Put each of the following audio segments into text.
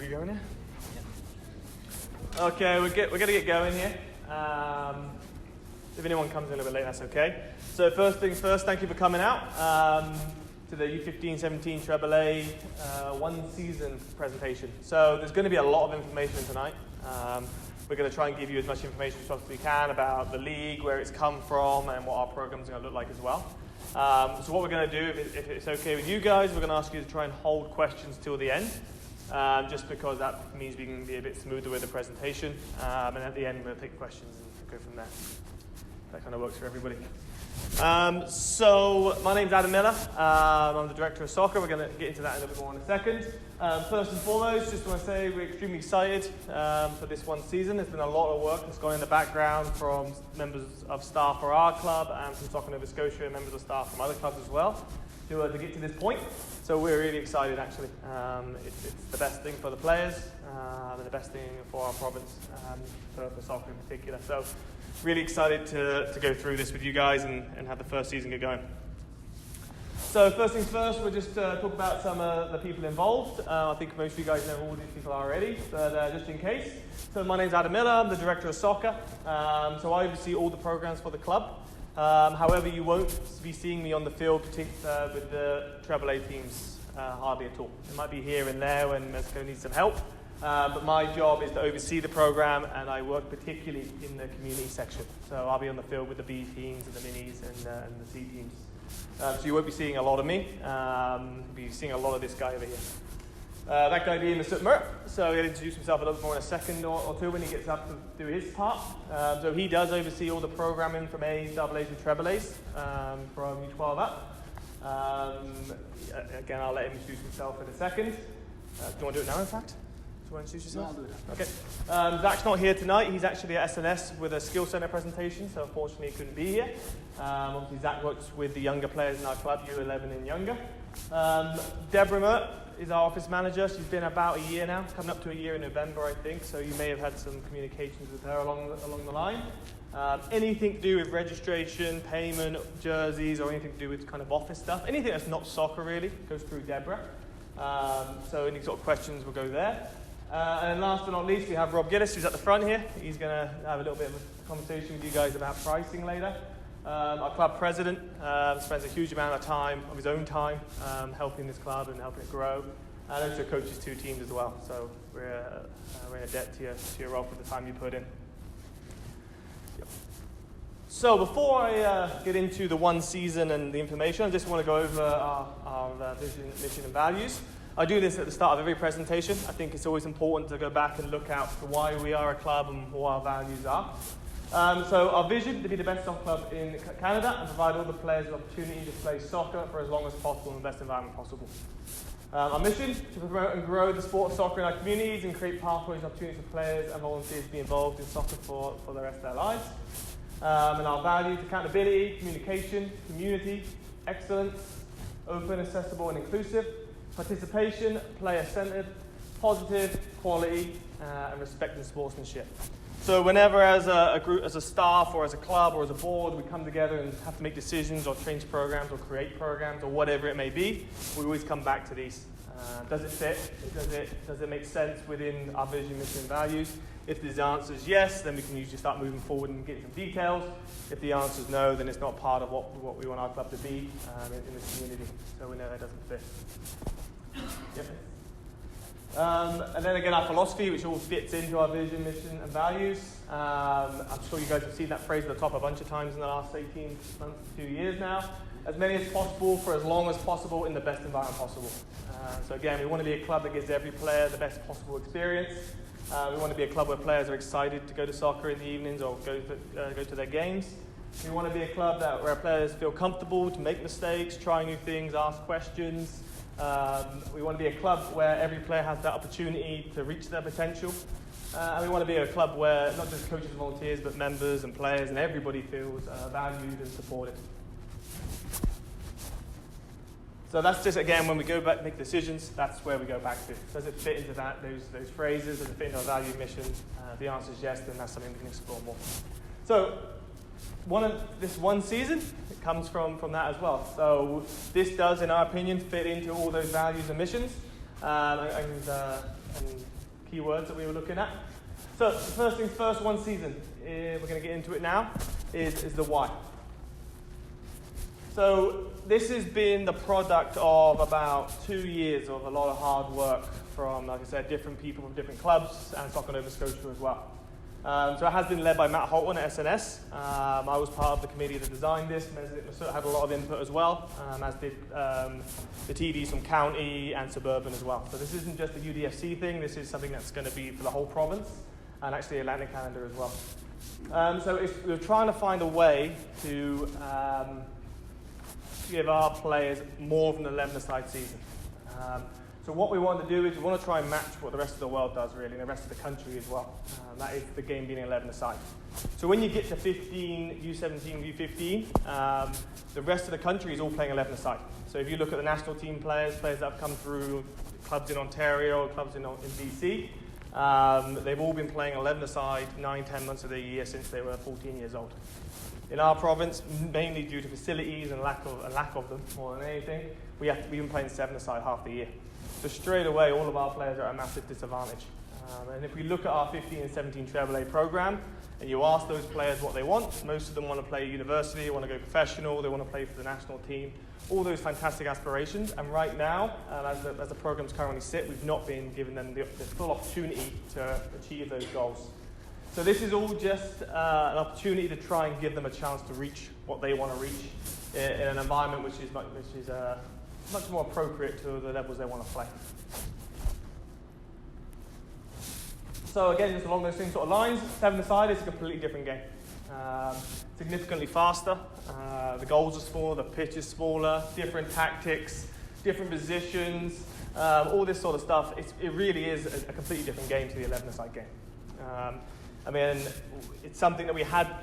we going here? Yeah. Okay, we're going to get going here. If anyone comes in a little bit late, that's okay. So first things first, thank you for coming out to the U15-17 AAA one season presentation. So there's going to be a lot of information tonight. We're going to try and give you as much information as possibly can about the league, where it's come from, and what our program's going to look like as well. So what we're going to do, if it's okay with you guys, we're going to ask you to try and hold questions till the end, just because that means we can be a bit smoother with the presentation. And at the end, we'll take questions and go from there. That kind of works for everybody. So my name's Adam Miller. I'm the director of soccer. We're going to get into that a little bit more in a second. First and foremost, just want to say we're extremely excited for this one season. There's been a lot of work that's gone in the background from members of staff for our club and from Soccer Nova Scotia and members of staff from other clubs as well to get to this point. So we're really excited, actually. It's the best thing for the players and the best thing for our province, for soccer in particular. So really excited to go through this with you guys and have the first season get going. So first things first, we'll just talk about some of the people involved. I think most of you guys know who all these people are already, but just in case. So my name's Adam Miller, I'm the director of soccer. So I oversee all the programs for the club. However, you won't be seeing me on the field with the AAA teams hardly at all. It might be here and there when Mexico needs some help. But my job is to oversee the program, and I work particularly in the community section. So I'll be on the field with the B teams and the minis and the C teams. So you won't be seeing a lot of me. You'll be seeing a lot of this guy over here. That guy being the Sutmer. So he'll introduce himself a little bit more in a second or two when he gets up to do his part. So he does oversee all the programming from A's, AA's, and AAA's from U12 up. Again, I'll let him introduce himself in a second. Do you want to do it now, in fact? Do you want to introduce yourself? No, I'll do it. Okay. Zach's not here tonight. He's actually at SNS with a skill center presentation, so unfortunately he couldn't be here. Obviously, Zach works with the younger players in our club, U11 and younger. Deborah Mert is our office manager. She's been about a year now, coming up to a year in November, I think, so you may have had some communications with her along the line. Anything to do with registration, payment, jerseys, or anything to do with kind of office stuff, anything that's not soccer really, goes through Deborah. So any sort of questions will go there. And last but not least, we have Rob Gillis, who's at the front here. He's going to have a little bit of a conversation with you guys about pricing later. Our club president spends a huge amount of time, of his own time, helping this club and helping it grow. And also coaches two teams as well. So we're in a debt to your role for the time you put in. Yep. So before I get into the one season and the information, I just want to go over our vision, mission, and values. I do this at the start of every presentation. I think it's always important to go back and look out for why we are a club and what our values are. So our vision, to be the best soccer club in Canada and provide all the players the opportunity to play soccer for as long as possible in the best environment possible. Our mission, to promote and grow the sport of soccer in our communities and create pathways and opportunities for players and volunteers to be involved in soccer for the rest of their lives. And our values, accountability, communication, community, excellence, open, accessible and inclusive, participation, player-centered, positive, quality, and respect and sportsmanship. So whenever as a group, as a staff or as a club or as a board, we come together and have to make decisions or change programs or create programs or whatever it may be, we always come back to these. Does it fit? Does it make sense within our vision, mission, and values? If the answer is yes, then we can usually start moving forward and get some details. If the answer is no, then it's not part of what we want our club to be in this community. So we know that doesn't fit. Yep. And then again, our philosophy, which all fits into our vision, mission, and values. I'm sure you guys have seen that phrase at the top a bunch of times in the last 18 months, 2 years now. As many as possible for as long as possible in the best environment possible. So again, we want to be a club that gives every player the best possible experience. We want to be a club where players are excited to go to soccer in the evenings or go to their games. We want to be a club where players feel comfortable to make mistakes, try new things, ask questions. We want to be a club where every player has that opportunity to reach their potential. And we want to be a club where not just coaches and volunteers, but members and players and everybody feels valued and supported. So that's just, again, when we go back and make decisions, that's where we go back to. Does it fit into those phrases? Does it fit into our value mission? If the answer is yes, then that's something we can explore more. So this one season, it comes from that as well. So this does, in our opinion, fit into all those values and missions. And keywords that we were looking at. So first things first, one season. We're going to get into it now, is the why. So this has been the product of about 2 years of a lot of hard work from, like I said, different people from different clubs and Soccer Nova Scotia as well. So it has been led by Matt Holton at SNS. I was part of the committee that designed this. Mesut had a lot of input as well, as did the TDs from County and Suburban as well. So this isn't just a UDFC thing. This is something that's going to be for the whole province and actually Atlantic Canada as well. So we're trying to find a way to give our players more of an 11-a-side season. So what we want to do is we want to try and match what the rest of the world does, really, and the rest of the country as well. That is the game being 11-a-side. So when you get to 15, U17, U15, the rest of the country is all playing 11-a-side. So if you look at the national team players that have come through, clubs in Ontario, clubs in BC, they've all been playing 11-a-side 9-10 months of the year since they were 14 years old. In our province, mainly due to facilities and lack of them more than anything, we've been playing 7-a-side half the year. So straight away, all of our players are at a massive disadvantage. And if we look at our 15 and 17 AAA program, and you ask those players what they want, most of them want to play university, want to go professional, they want to play for the national team, all those fantastic aspirations. And right now, as the programs currently sit, we've not been giving them the full opportunity to achieve those goals. So this is all just an opportunity to try and give them a chance to reach what they want to reach in an environment which is much more appropriate to the levels they want to play. So again, just along those same sort of lines, 7-a-side is a completely different game. Significantly faster, the goals are smaller, the pitch is smaller, different tactics, different positions, all this sort of stuff. It really is a completely different game to the 11-a-side game. I mean, it's something that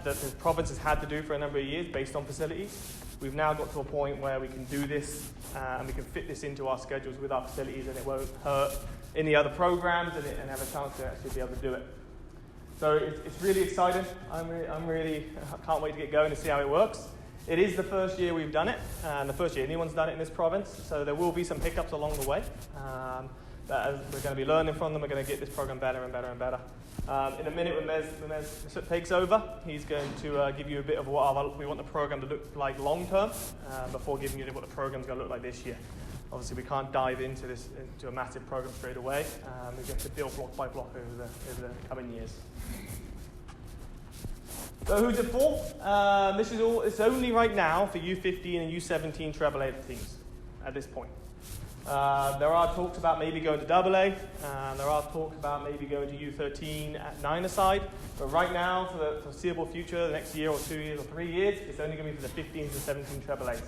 the province has had to do for a number of years based on facilities. We've now got to a point where we can do this and we can fit this into our schedules with our facilities, and it won't hurt any other programs and have a chance to actually be able to do it. So it's really exciting. I can't wait to get going and see how it works. It is the first year we've done it, and the first year anyone's done it in this province, so there will be some hiccups along the way. But as we're going to be learning from them, we're going to get this program better and better and better. In a minute, when Mesut takes over, he's going to give you a bit of what we want the program to look like long term, before giving you what the program's going to look like this year. Obviously, we can't dive into a massive program straight away. We have to build block by block over the coming years. So who's it for? This is all. It's only right now for U15 and U17 AAA teams at this point. There are talks about maybe going to AA. There are talks about maybe going to U13 at 9-a-side. But right now, for the foreseeable future, the next year or 2 years or 3 years, it's only going to be for the 15s and 17 AAAs.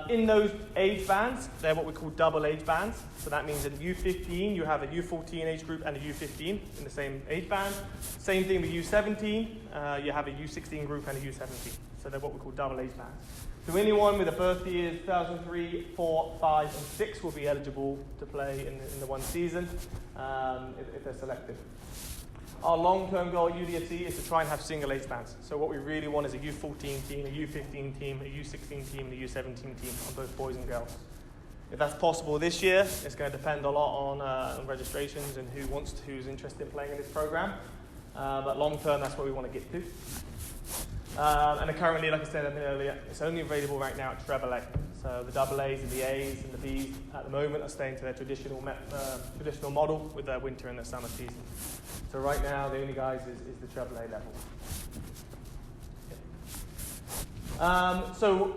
In those age bands, they're what we call double age bands. So that means in U15, you have a U14 age group and a U15 in the same age band. Same thing with U17, you have a U16 group and a U17. So they're what we call double age bands. So anyone with a birth year 2003, 4, 5, and 6 will be eligible to play in the one season if they're selected. Our long-term goal at UDFC is to try and have single age bands. So what we really want is a U14 team, a U15 team, a U16 team, and a U17 team on both boys and girls. If that's possible this year, it's going to depend a lot on registrations and who's interested in playing in this program. But long-term, that's what we want to get to. And currently, like I said a minute earlier, it's only available right now at AAA. So the AAs and the A's and the B's at the moment are staying to their traditional model with their winter and their summer season. So right now, the only guys is the AAA level. So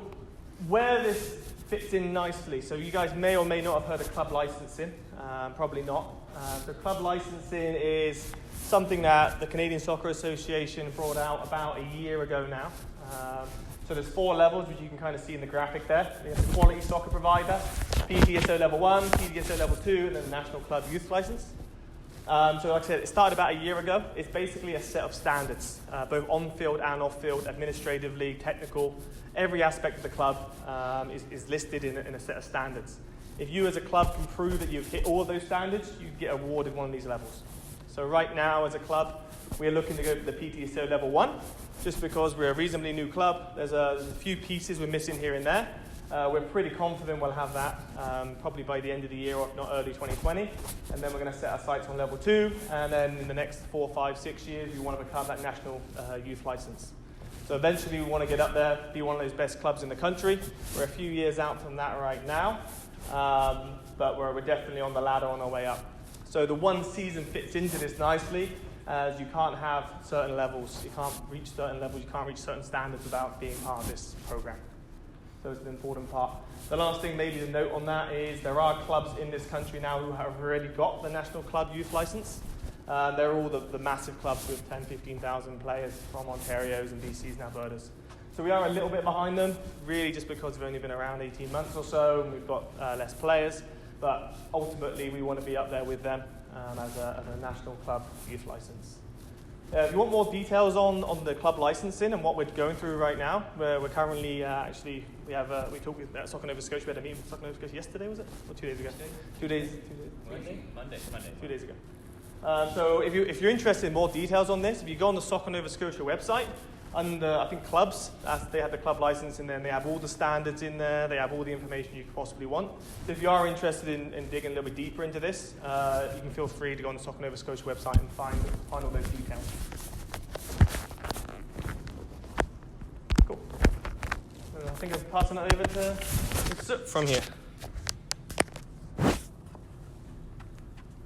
where this fits in nicely, so you guys may or may not have heard of club licensing, probably not. So club licensing is something that the Canadian Soccer Association brought out about a year ago now. So there's 4 levels, which you can kind of see in the graphic there. We have the quality soccer provider, PDSO level 1, PDSO level 2, and then the National Club Youth License. So like I said, it started about a year ago. It's basically a set of standards, both on-field and off-field, administratively, technical. Every aspect of the club is listed in a set of standards. If you as a club can prove that you've hit all of those standards, you get awarded one of these levels. So right now, as a club, we're looking to go to the PTSO level 1, just because we're a reasonably new club. There's a few pieces we're missing here and there. We're pretty confident we'll have that probably by the end of the year, or if not early 2020. And then we're going to set our sights on level 2. And then in the next 4, 5, 6 years, we want to become that national youth license. So eventually we want to get up there, be one of those best clubs in the country. We're a few years out from that right now, but we're definitely on the ladder on our way up. So the one season fits into this nicely, as you can't have certain levels, you can't reach certain levels, you can't reach certain standards without being part of this program. So it's an important part. The last thing maybe to note on that is there are clubs in this country now who have already got the National Club Youth License. They're all the massive clubs with 10, 15,000 players from Ontarios and BCs and Albertas. So we are a little bit behind them, really just because we've only been around 18 months or so, and we've got less players. But ultimately, we want to be up there with them as a National Club Youth License. If you want more details on the club licensing and what we're going through right now, we're currently we talked with Soccer Nova Scotia. We had a meeting with Soccer Nova Scotia yesterday, was it? Or 2 days ago? 2 days. Monday. 2 days ago. So if you're interested in more details on this, if you go on the Soccer Nova Scotia website, under, I think, clubs, they have the club license in there, and they have all the standards in there, they have all the information you could possibly want. So if you are interested in digging a little bit deeper into this, you can feel free to go on the Soccer Nova Scotia website and find all those details. Cool. I think I'm passing it over to Suk from here.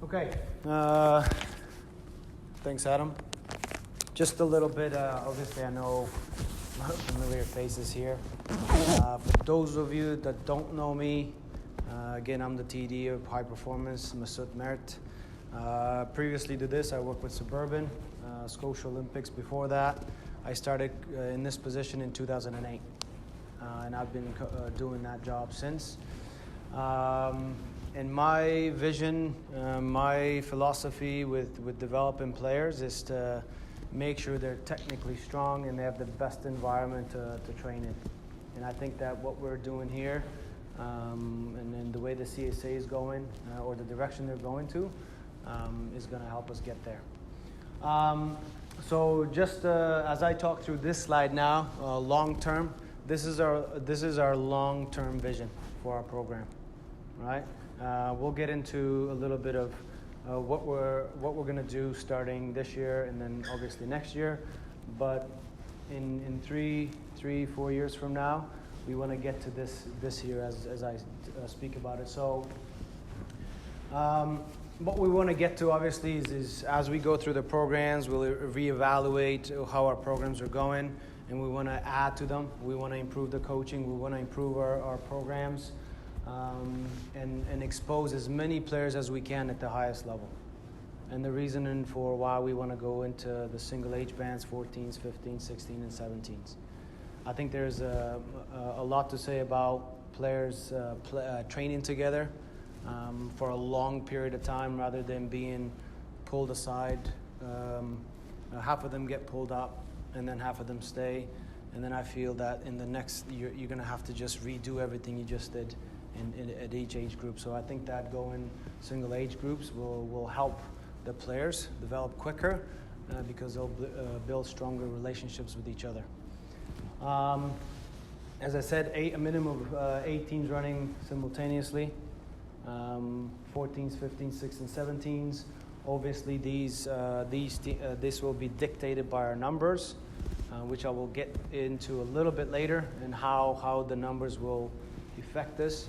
Okay. Thanks, Adam. Just a little bit, obviously I know familiar faces here. For those of you that don't know me, again, I'm the TD of High Performance, Masoud Mert. Previously to this, I worked with Suburban, Scotia Olympics before that. I started in this position in 2008, and I've been doing that job since. And my vision, my philosophy with developing players is to make sure they're technically strong and they have the best environment to train in. And I think that what we're doing here, and then the way the CSA is going, or the direction they're going to, is going to help us get there. So just as I talk through this slide now, long term, this is our long-term vision for our program, right? We'll get into a little bit of what we're going to do starting this year and then obviously next year. But in 4 years from now, we want to get to this year as I speak about it. So what we want to get to obviously is as we go through the programs, we'll reevaluate how our programs are going, and we want to add to them. We want to improve the coaching. We want to improve our programs. And expose as many players as we can at the highest level. And the reasoning for why we want to go into the single age bands, 14s, 15s, 16s, and 17s. I think there's a lot to say about players training together for a long period of time rather than being pulled aside. Half of them get pulled up and then half of them stay. And then I feel that in the next year, you're going to have to just redo everything you just did at each age group. So I think that going single age groups will help the players develop quicker because they'll build stronger relationships with each other. As I said, a minimum of 8 teams running simultaneously, 14s, 15s, 16s, and 17s. Obviously, this will be dictated by our numbers, which I will get into a little bit later, and how the numbers will affect this.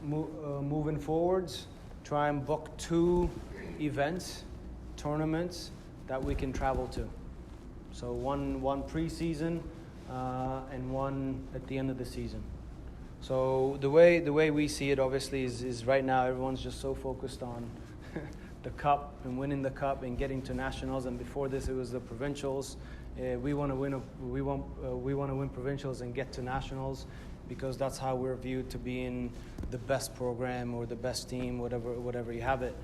Moving forwards, try and book 2 events, tournaments that we can travel to. So one pre-season and one at the end of the season. So the way we see it obviously is right now everyone's just so focused on the cup and winning the cup and getting to nationals. And before this, it was the provincials. We want to win provincials and get to nationals because that's how we're viewed to being the best program or the best team, whatever you have it.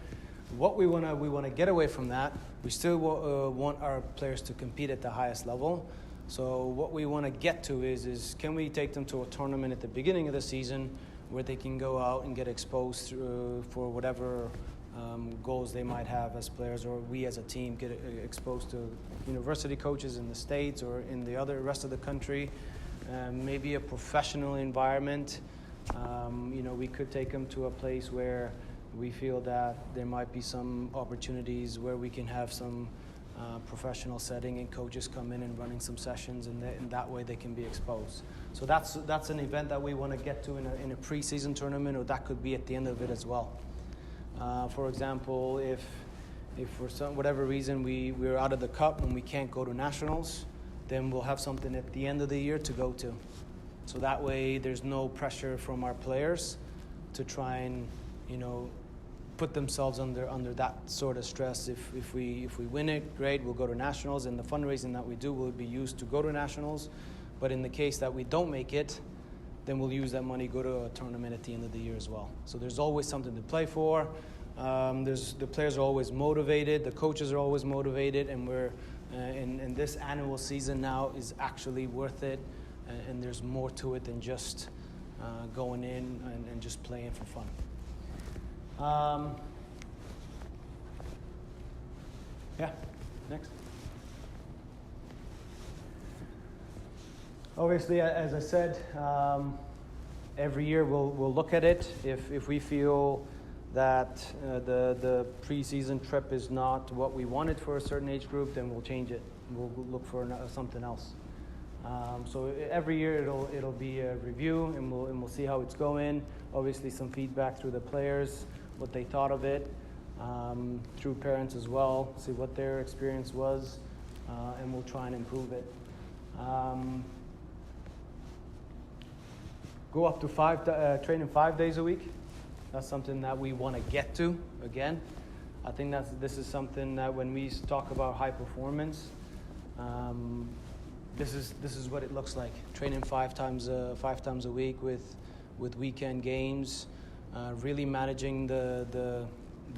What we want to get away from that. We still want our players to compete at the highest level. So what we want to get to is can we take them to a tournament at the beginning of the season where they can go out and get exposed for whatever goals they might have as players, or we as a team get exposed to university coaches in the States or in the rest of the country, maybe a professional environment. We could take them to a place where we feel that there might be some opportunities where we can have some professional setting and coaches come in and running some sessions, and that way they can be exposed. So that's an event that we want to get to in a preseason tournament, or that could be at the end of it as well. For example, if for whatever reason we're out of the cup and we can't go to nationals, then we'll have something at the end of the year to go to. So that way there's no pressure from our players to try and, put themselves under that sort of stress. If we win it, great, we'll go to nationals, and the fundraising that we do will be used to go to nationals. But in the case that we don't make it, then we'll use that money, go to a tournament at the end of the year as well. So there's always something to play for. The players are always motivated, the coaches are always motivated, and we're in this annual season now is actually worth it, and there's more to it than just going in and just playing for fun. Next. Obviously, as I said, every year we'll look at it. If we feel that the preseason trip is not what we wanted for a certain age group, then we'll change it. We'll look for something else. So every year it'll be a review, and we'll see how it's going. Obviously, some feedback through the players, what they thought of it, through parents as well, see what their experience was, and we'll try and improve it. Go up to training 5 days a week. That's something that we want to get to. Again, I think this is something that when we talk about high performance, this is what it looks like. Training five times a week with weekend games, really managing the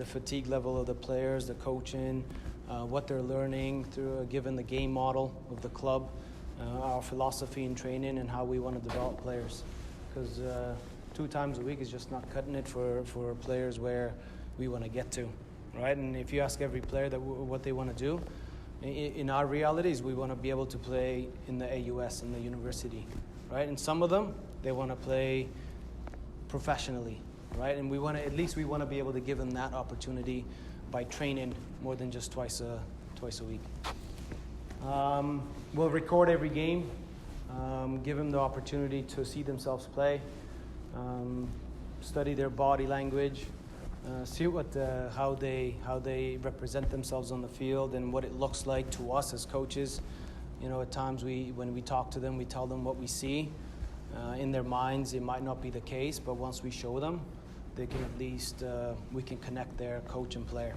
fatigue level of the players, the coaching, what they're learning through given the game model of the club, our philosophy in training, and how we want to develop players. Because 2 times a week is just not cutting it for players where we want to get to, right? And if you ask every player what they want to do, in our realities, we want to be able to play in the AUS, in the university, right? And some of them, they want to play professionally, right? And we want to be able to give them that opportunity by training more than just twice a week. We'll record every game, give them the opportunity to see themselves play, study their body language, see how they represent themselves on the field and what it looks like to us as coaches. At times when we talk to them, we tell them what we see. In their minds, it might not be the case, but once we show them, they can at least we can connect their coach and player.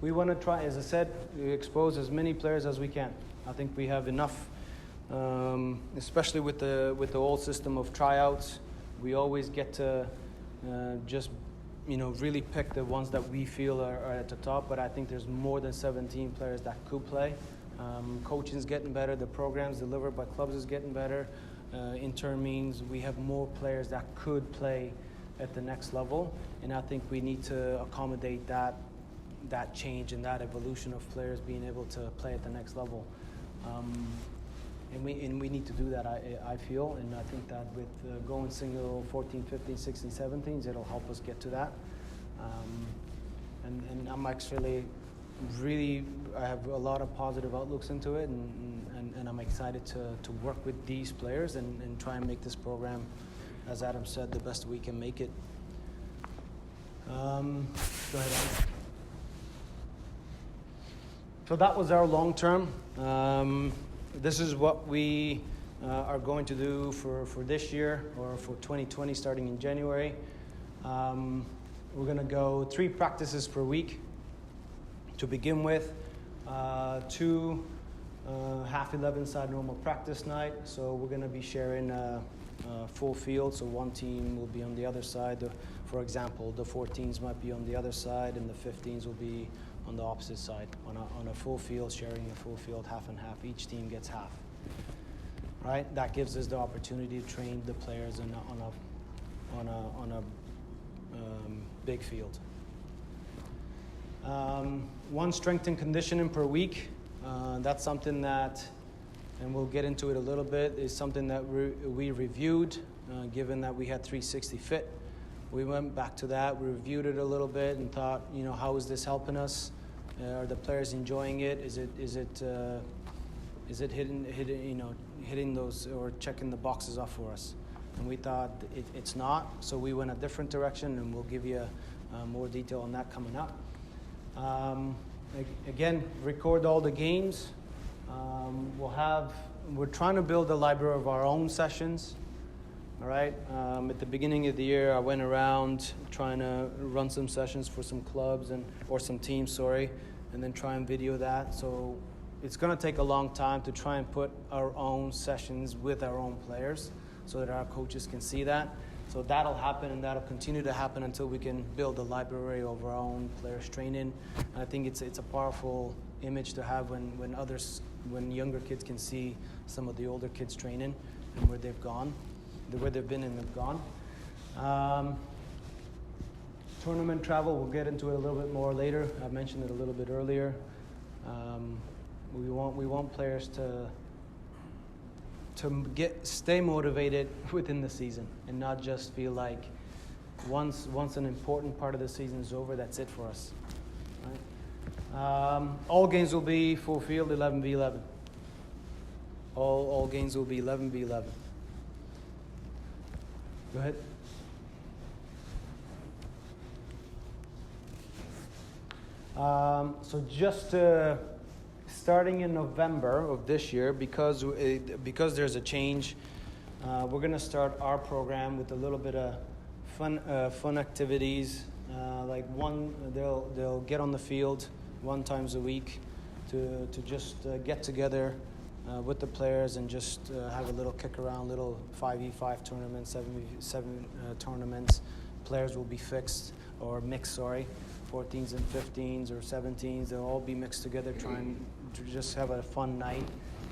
We want to try, as I said, expose as many players as we can. I think we have enough. Especially with the old system of tryouts, we always get to just really pick the ones that we feel are at the top. But I think there's more than 17 players that could play. Coaching's getting better. The programs delivered by clubs is getting better. In turn means we have more players that could play at the next level, and I think we need to accommodate that change and that evolution of players being able to play at the next level. And we need to do that, I feel, and I think that with going single 14, 15, 16, 17s, it'll help us get to that. And I'm actually I have a lot of positive outlooks into it, and I'm excited to work with these players and try and make this program, as Adam said, the best we can make it. Go ahead, Adam. So that was our long term. This is what we are going to do for this year, or for 2020 starting in January. We're going to go 3 practices per week to begin with. 2 half 11 side normal practice night. So we're going to be sharing a full field. So one team will be on the other side. For example, the 14s might be on the other side, and the 15s will be on the opposite side, on a full field, sharing a full field, half and half. Each team gets half, right? That gives us the opportunity to train the players on a big field. One strength and conditioning per week. That's something that, and we'll get into it a little bit, is something that we reviewed, given that we had 360 Fit. We went back to that, we reviewed it a little bit and thought, how is this helping us? Are the players enjoying it? Is it hitting those or checking the boxes off for us? And we thought it's not, so we went a different direction, and we'll give you more detail on that coming up. Again, record all the games. We're trying to build a library of our own sessions. All right. At the beginning of the year, I went around trying to run some sessions for some clubs or some teams, and then try and video that. So it's going to take a long time to try and put our own sessions with our own players, so that our coaches can see that. So that'll happen, and that'll continue to happen until we can build a library of our own players training. And I think it's a powerful image to have when younger kids can see some of the older kids training and where they've gone, where they've been and they've gone. Tournament travel, we'll get into it a little bit more later. I mentioned it a little bit earlier. We want players to stay motivated within the season and not just feel like once an important part of the season is over, that's it for us. Right? All games will be full field, 11v11. All games will be 11v11. Go ahead. So just starting in November of this year, because there's a change, we're going to start our program with a little bit of fun activities. They'll get on the field 1 time a week to just get together with the players and just have a little kick around, little 5v5 tournaments, 7v7 tournaments. Players will be mixed, 14s and 15s or 17s. They'll all be mixed together, trying to just have a fun night,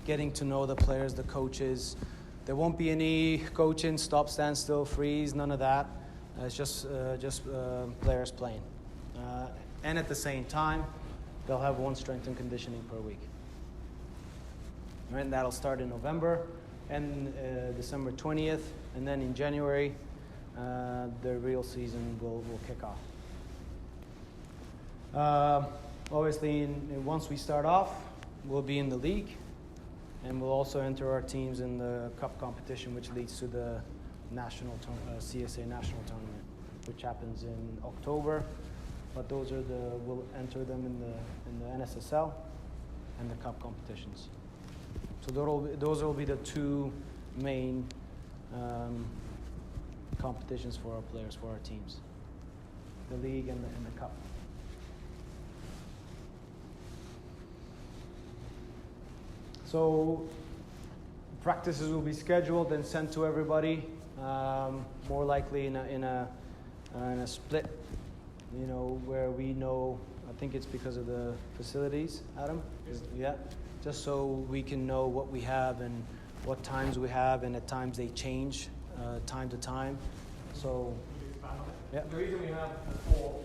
getting to know the players, the coaches. There won't be any coaching, stop, stand still, freeze, none of that. It's just players playing. And at the same time, they'll have 1 strength and conditioning per week. All right, and that'll start in November and December 20th, and then in January, the real season will kick off. Obviously, once we start off, we'll be in the league, and we'll also enter our teams in the cup competition, which leads to the CSA national tournament, which happens in October. But we'll enter them in the NSSL and the cup competitions. So those will be the 2 main competitions for our players, for our teams: the league and the cup. So practices will be scheduled and sent to everybody, more likely in a split, where we know. I think it's because of the facilities, Adam. Yeah, just so we can know what we have and what times we have, and at times they change time to time. So yeah. The reason we have the four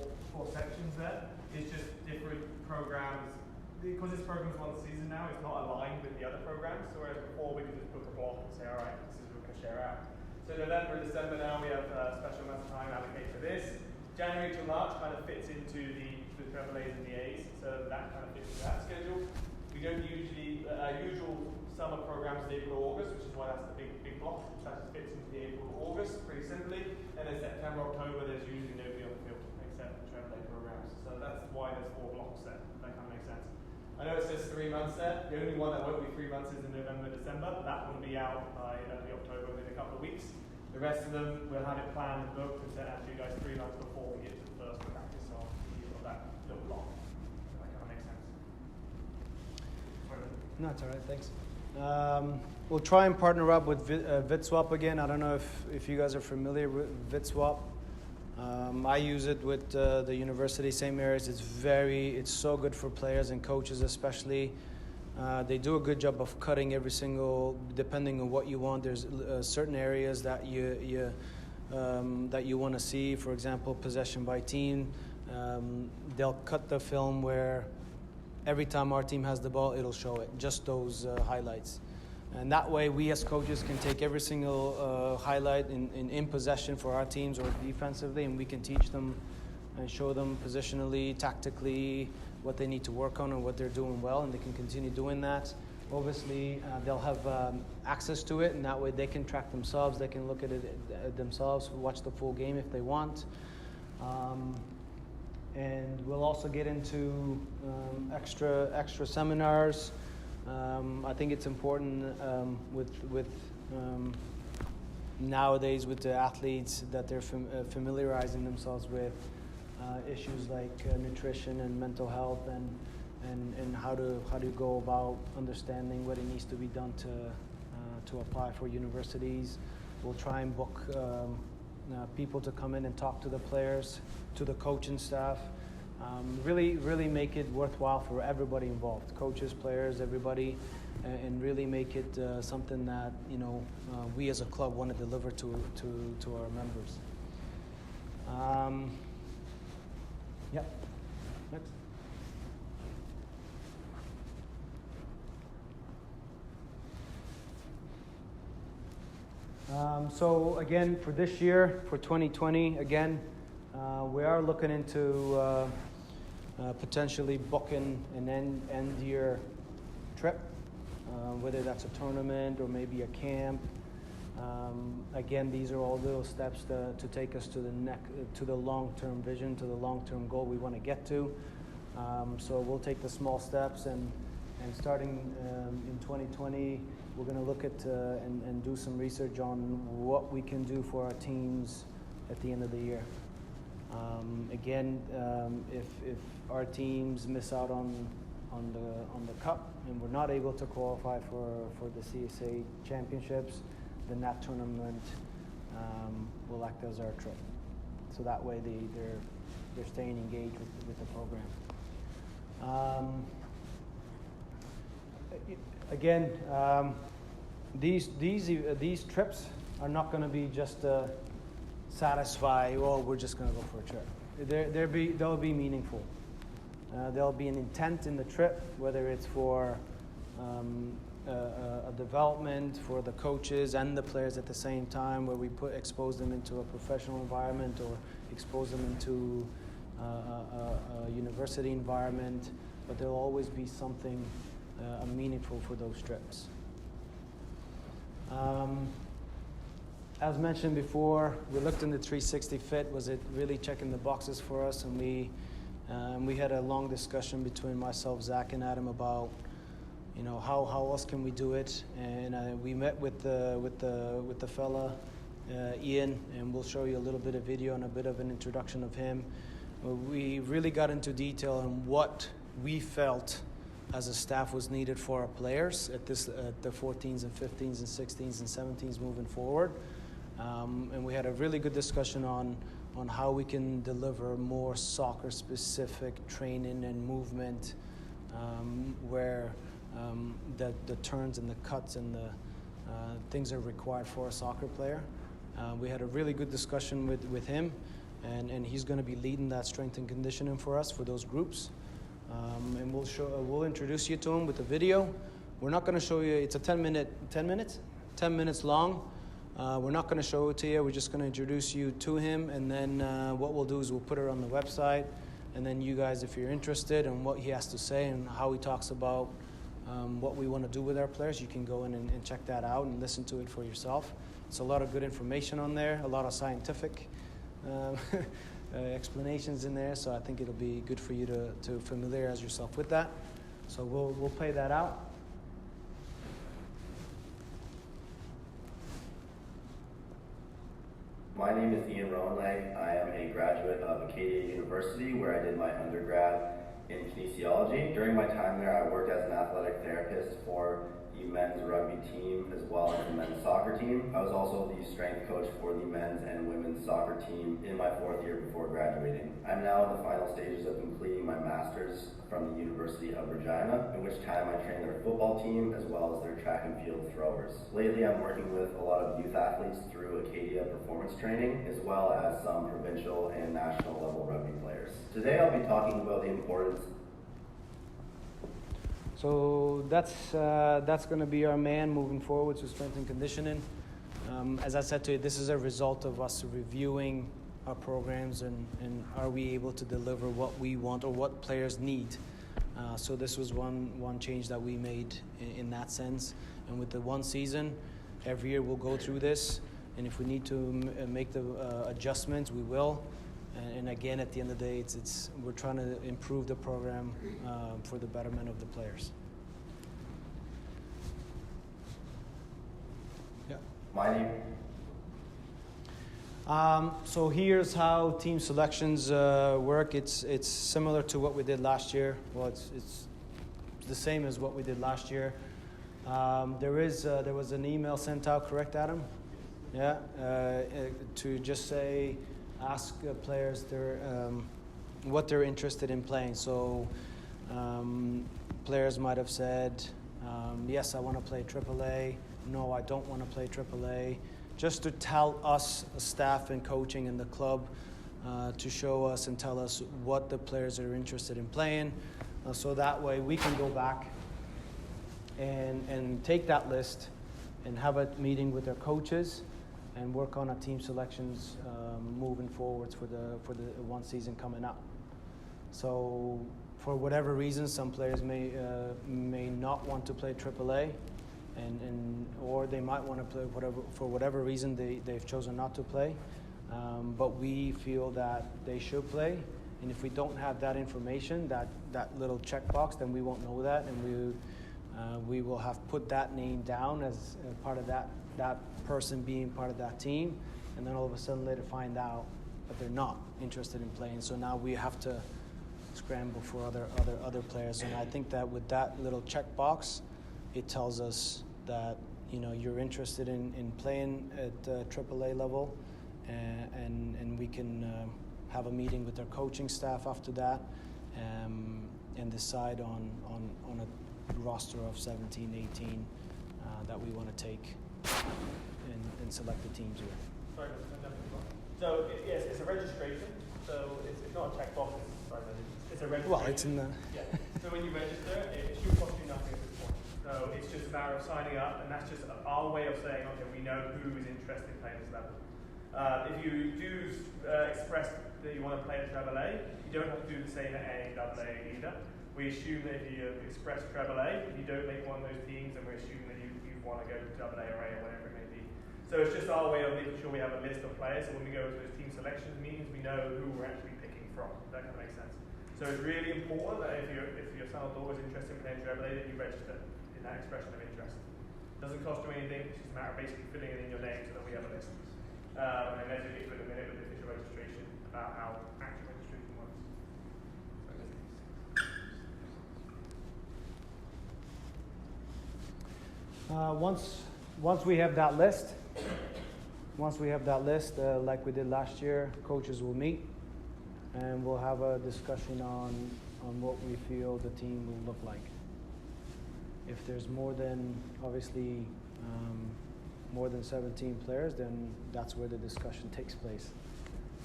sections there is just different programs. Because this program's 1 season now, it's not aligned with the other programs. So whereas before we could just book a block and say, all right, this is what we're going to share out. So November and December now, we have a special amount of time allocated for this. January to March kind of fits into the AAAs and the A's, so that kind of fits into that schedule. We don't usually, usual summer programs is April to August, which is why that's the big block. That just fits into the April to August pretty simply. And then September, October, there's usually nobody on the field except the AAA programs. So that's why there's 4 blocks there. That kind of makes sense. I know it says 3 months there. The only one that won't be 3 months is in November, December. That will be out by early October, within a couple of weeks. The rest of them, we'll have it planned and booked and sent out to you guys 3 months before we get to the first practice of that little block. That kind of makes sense. No, it's all right. Thanks. We'll try and partner up with VidSwap again. I don't know if you guys are familiar with VidSwap. I use it with the University St. Mary's. It's so good for players and coaches especially. They do a good job of cutting every single, depending on what you want. There's certain areas that you want to see. For example, possession by team. they'll cut the film where every time our team has the ball, it'll show it, just those highlights. And that way we as coaches can take every single highlight in possession for our teams or defensively, and we can teach them and show them positionally, tactically, what they need to work on and what they're doing well, and they can continue doing that. Obviously, they'll have access to it, and that way they can track themselves, they can look at it themselves, watch the full game if they want. And we'll also get into extra seminars. I think it's important with nowadays with the athletes that they're familiarizing themselves with issues like nutrition and mental health and how to go about understanding what it needs to be done to apply for universities. We'll try and book people to come in and talk to the players, to the coaching staff. Really make it worthwhile for everybody involved, coaches, players, everybody, and really make it something that we as a club want to deliver to our members. Yep. Next. So again, for this year, for 2020, again, we are looking into potentially booking an end-year trip, whether that's a tournament or maybe a camp. Again, these are all little steps to take us to the long-term vision, to the long-term goal we want to get to. So we'll take the small steps, and starting in 2020, we're going to look at and do some research on what we can do for our teams at the end of the year. Again, if our teams miss out on the cup and we're not able to qualify for the CSA championships, then that tournament will act as our trip. So that way they're staying engaged with the program. Again, these trips are not going to be just satisfy. Well, we're just going to go for a trip. They'll be meaningful. There'll be an intent in the trip, whether it's for a development for the coaches and the players at the same time, where we expose them into a professional environment or expose them into a university environment. But there'll always be something meaningful for those trips. As mentioned before, we looked into 360 Fit. Was it really checking the boxes for us? And we had a long discussion between myself, Zach, and Adam about how else can we do it. And we met with the fella Ian, and we'll show you a little bit of video and a bit of an introduction of him. We really got into detail on what we felt as a staff was needed for our players at the 14s and 15s and 16s and 17s moving forward. And we had a really good discussion on how we can deliver more soccer-specific training and movement, where the turns and the cuts and the things are required for a soccer player. We had a really good discussion with him, and he's going to be leading that strength and conditioning for us for those groups. And we'll introduce you to him with a video. We're not going to show you. It's a 10 minutes long. We're not going to show it to you. We're just going to introduce you to him, and then what we'll do is we'll put it on the website, and then you guys, if you're interested in what he has to say and how he talks about what we want to do with our players, you can go in and check that out and listen to it for yourself. It's a lot of good information on there, a lot of scientific explanations in there, so I think it'll be good for you to familiarize yourself with that. So we'll play that out. My name is Ian Rowanleg. I am a graduate of Acadia University, where I did my undergrad in kinesiology. During my time there, I worked as an athletic therapist for the men's rugby team as well as the men's soccer team. I was also the strength coach for the men's and women's soccer team in my 4th year before graduating. I'm now in the final stages of completing my master's from the University of Regina, in which time I train their football team as well as their track and field throwers. Lately I'm working with a lot of youth athletes through Acadia performance training as well as some provincial and national level rugby players. Today I'll be talking about the importance. So that's going to be our man moving forward to strength and conditioning. As I said to you, this is a result of us reviewing our programs and are we able to deliver what we want or what players need. So this was one change that we made in that sense. And with the one season, every year we'll go through this, and if we need to make the adjustments, we will. And again, at the end of the day, we're trying to improve the program for the betterment of the players. Yeah. My name. So here's how team selections work. It's similar to what we did last year. Well, it's the same as what we did last year. There was an email sent out, correct, Adam? Yeah. To just say, ask players what they're interested in playing. So players might have said, yes, I want to play AAA. No, I don't want to play AAA. Just to tell us, staff and coaching and the club, to show us and tell us what the players are interested in playing. So that way we can go back and take that list and have a meeting with their coaches and work on a team selections moving forwards for the one season coming up. So for whatever reason, some players may not want to play AAA, or they might want to play for whatever reason they've chosen not to play. But we feel that they should play, and if we don't have that information, that little checkbox, then we won't know that, and we will have put that name down as part of that person being part of that team, and then all of a sudden later find out that they're not interested in playing. So now we have to scramble for other players, and I think that with that little checkbox, it tells us that you're interested in playing at AAA level, and we can have a meeting with our coaching staff after that, and decide on a roster of 17, 18 that we want to take and select the teams here. Sorry, so yes, it's a registration. So it's not a checkbox. It's a registration. Well, it's in the. Yeah. So when you register, it should cost you nothing at this point. So it's just a matter of signing up, and that's just our way of saying, okay, we know who is interested in playing this level. If you do express that you want to play at AAA, you don't have to do the same at AA either. We assume that if you express AAA, if you don't make one of those teams, then we assume that you want to go to AA or A or whatever it may be. So it's just our way of making sure we have a list of players, so when we go to those team selections meetings, we know who we're actually picking from. That kind of makes sense. So it's really important that if your son or daughter is interested in playing AAA, that you register in that expression of interest. It doesn't cost you anything, it's just a matter of basically filling it in your name so that we have a list. And then we'll get to it in a minute with the official registration about how active registration works. Once we have that list, like we did last year, coaches will meet and we'll have a discussion on what we feel the team will look like. If there's more than 17 players, then that's where the discussion takes place.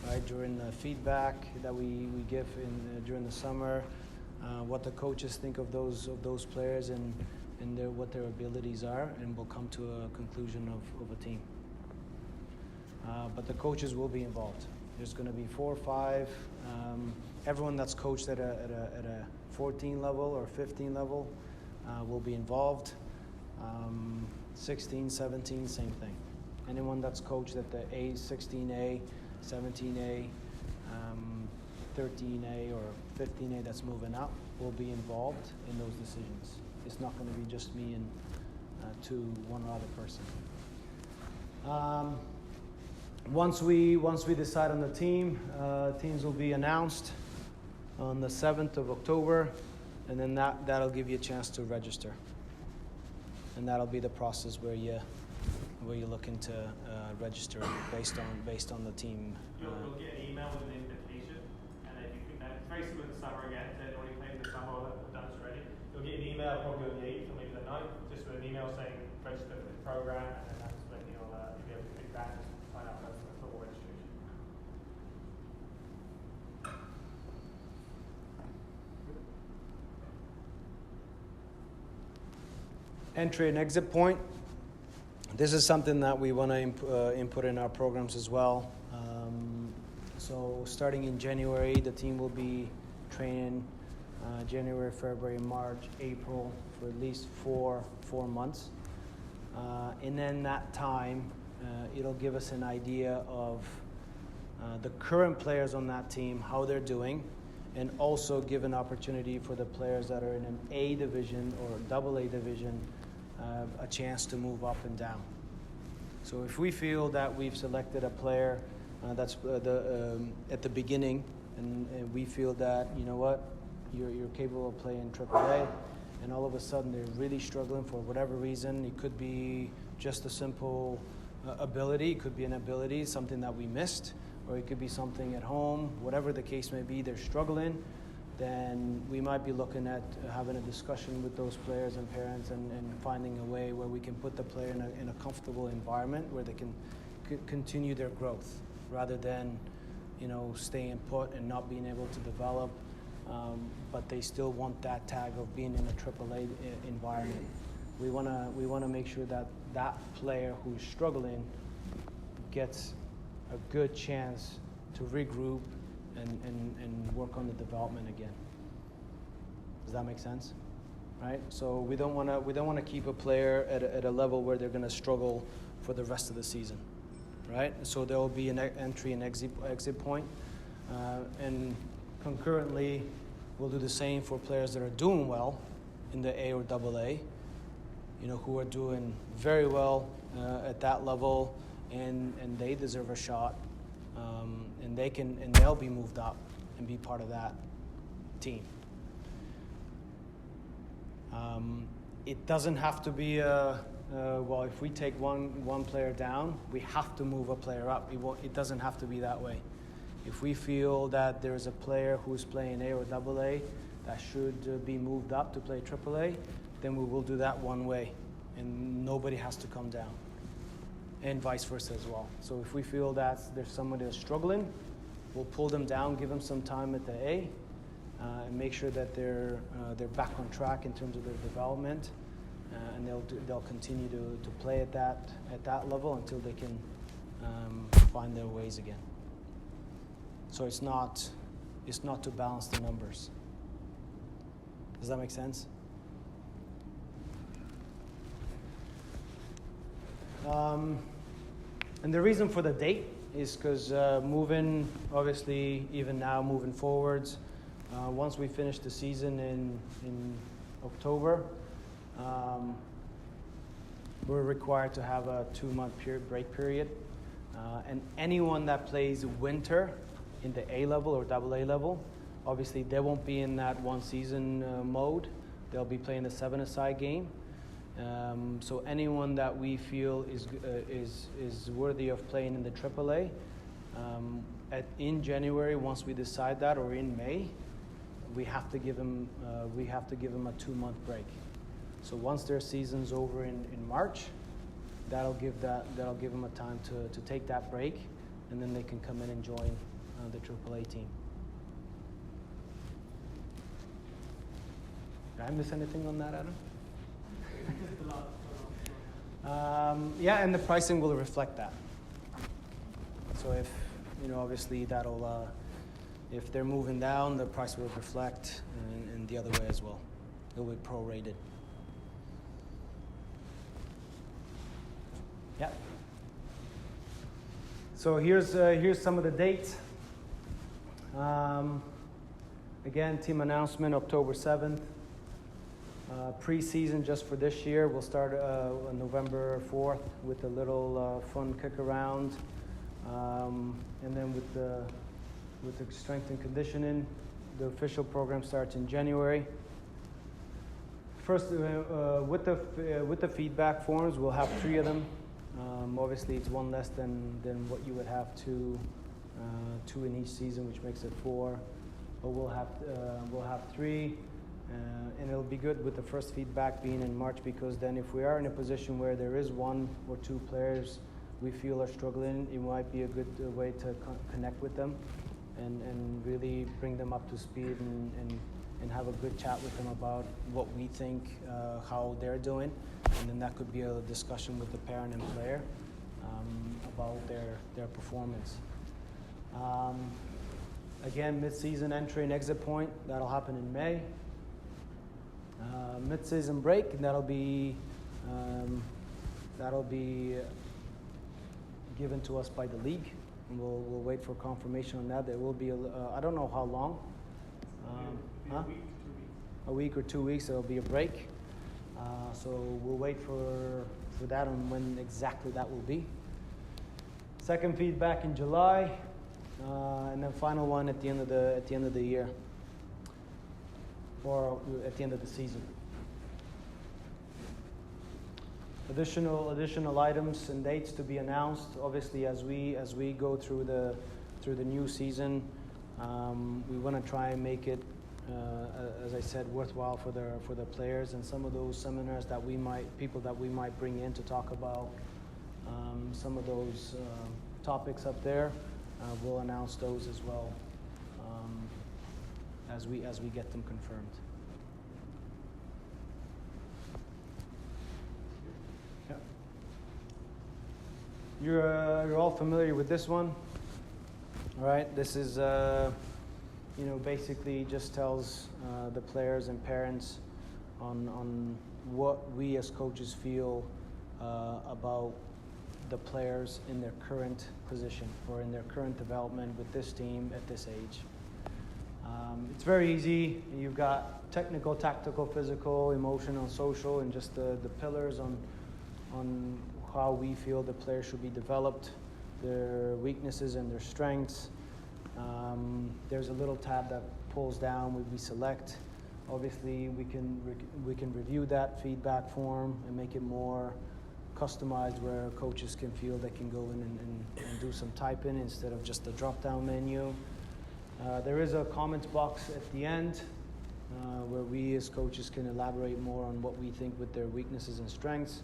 Right, during the feedback that we give during the summer, what the coaches think of those players and what their abilities are, and we'll come to a conclusion of a team. But the coaches will be involved. There's going to be 4 or 5. Everyone that's coached at a 14 level or 15 level will be involved. 16, 17, same thing. Anyone that's coached at the A, 16A, 17A, 13A, or 15A that's moving up will be involved in those decisions. It's not going to be just me and one other person. Once we decide on the team, teams will be announced on the 7th of October, and then that'll give you a chance to register. and that'll be the process where you look into register based on the team. You'll get an email with an invitation, and if you think that it's very similar to summer again, they're already playing the summer or done already. You'll get an email probably on the 8th or maybe the 9th, just with an email saying register for this program, and then that's when you'll be able to click that and sign up for football registration. Entry and exit point. This is something that we want to input in our programs as well. So starting in January, the team will be training January, February, March, April for at least four months. And then that time, it'll give us an idea of the current players on that team, how they're doing, and also give an opportunity for the players that are in an A division or AA division a chance to move up and down. So if we feel that we've selected a player that's at the beginning, and we feel that, you know what, you're capable of playing AAA, and all of a sudden they're really struggling for whatever reason. It could be just a simple ability, it could be an ability, something that we missed, or it could be something at home, whatever the case may be, they're struggling. Then we might be looking at having a discussion with those players and parents and finding a way where we can put the player in a comfortable environment where they can continue their growth rather than, you know, staying put and not being able to develop, but they still want that tag of being in a AAA environment. We want to make sure that that player who's struggling gets a good chance to regroup and work on the development again. Does that make sense? Right? So we don't want to keep a player at a level where they're going to struggle for the rest of the season, right? So there will be an entry and exit point, and concurrently, we'll do the same for players that are doing well in the A or AA. You know, who are doing very well at that level, and they deserve a shot. And they'll be moved up and be part of that team. It doesn't have to be well, if we take one player down, we have to move a player up. It doesn't have to be that way. If we feel that there's a player who's playing A or AA that should be moved up to play AAA, then we will do that one way, and nobody has to come down. And vice versa as well. So if we feel that there's somebody that's struggling, we'll pull them down, give them some time at the A, and make sure that they're back on track in terms of their development, and they'll continue to play at that level until they can find their ways again. So it's not to balance the numbers. Does that make sense? And the reason for the date is because moving forwards, once we finish the season in October, we're required to have a 2-month break period. And anyone that plays winter in the A level or AA level, obviously they won't be in that one season mode. They'll be playing the 7-a-side game. So anyone that we feel is worthy of playing in the AAA, in January, once we decide that, or in May, we have to give them a 2-month break. So once their season's over in March, that'll give them a time to take that break, and then they can come in and join the AAA team. Did I miss anything on that, Adam? Yeah, and the pricing will reflect that. So if, obviously that'll, if they're moving down, the price will reflect, and the other way as well. It will be prorated. Yeah. So here's some of the dates. Again, team announcement October 7th. Pre-season just for this year, we'll start on November 4th with a little fun kick around, and then with the strength and conditioning, the official program starts in January. First, with the feedback forms, we'll have 3 of them. Obviously, it's one less than what you would have 2 in each season, which makes it 4. But we'll have 3, and it'll be good with the first feedback being in March, because then if we are in a position where there is 1 or 2 players we feel are struggling, it might be a good way to connect with them and really bring them up to speed and have a good chat with them about what we think, how they're doing, and then that could be a discussion with the parent and player about their performance. Again, mid-season entry and exit point, that'll happen in May. Mid-season break, that'll be given to us by the league, and we'll wait for confirmation on that. There will be I don't know how long. A week or 2 weeks. There'll be a break. So we'll wait for that and when exactly that will be. Second feedback in July, and then final one at the end of the year, or at the end of the season. Additional items and dates to be announced. Obviously, as we go through the new season, we want to try and make it, as I said, worthwhile for the players, and some of those seminars that people that we might bring in to talk about some of those topics up there. We'll announce those as well as we get them confirmed. Yeah. You're all familiar with this one, all right? This is basically just tells the players and parents on what we as coaches feel about the players in their current position or in their current development with this team at this age. It's very easy. You've got technical, tactical, physical, emotional, social, and just the pillars on how we feel the players should be developed, their weaknesses and their strengths. There's a little tab that pulls down when we select. Obviously, we can review that feedback form and make it more customized, where coaches can feel they can go in and do some typing instead of just a drop-down menu. There is a comments box at the end where we as coaches can elaborate more on what we think with their weaknesses and strengths.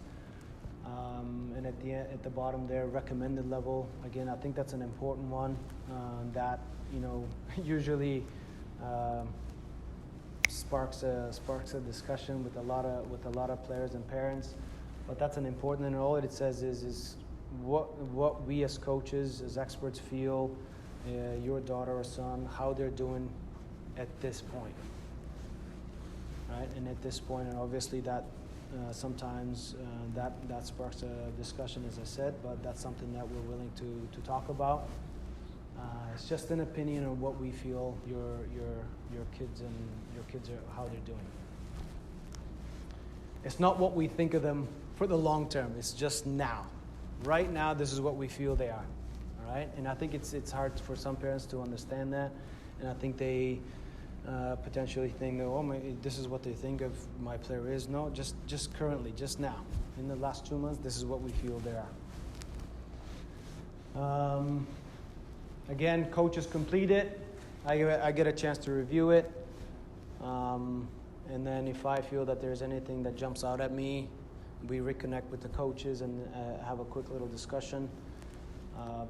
And at the bottom there, recommended level. Again, I think that's an important one that usually sparks a discussion with a lot of players and parents. But that's an important, and all it says is what we as coaches, as experts feel your daughter or son, how they're doing at this point, right? And at this point, and obviously that sometimes that sparks a discussion, as I said, but that's something that we're willing to talk about. It's just an opinion on what we feel your kids are, how they're doing. It's not what we think of them for the long term. It's just now. Right now, this is what we feel they are. All right? And I think it's hard for some parents to understand that. And I think they potentially think, this is what they think of my player is. No, just currently, just now. In the last 2 months, this is what we feel they are. Again, coaches complete it. I get a chance to review it. And then if I feel that there's anything that jumps out at me, we reconnect with the coaches and have a quick little discussion.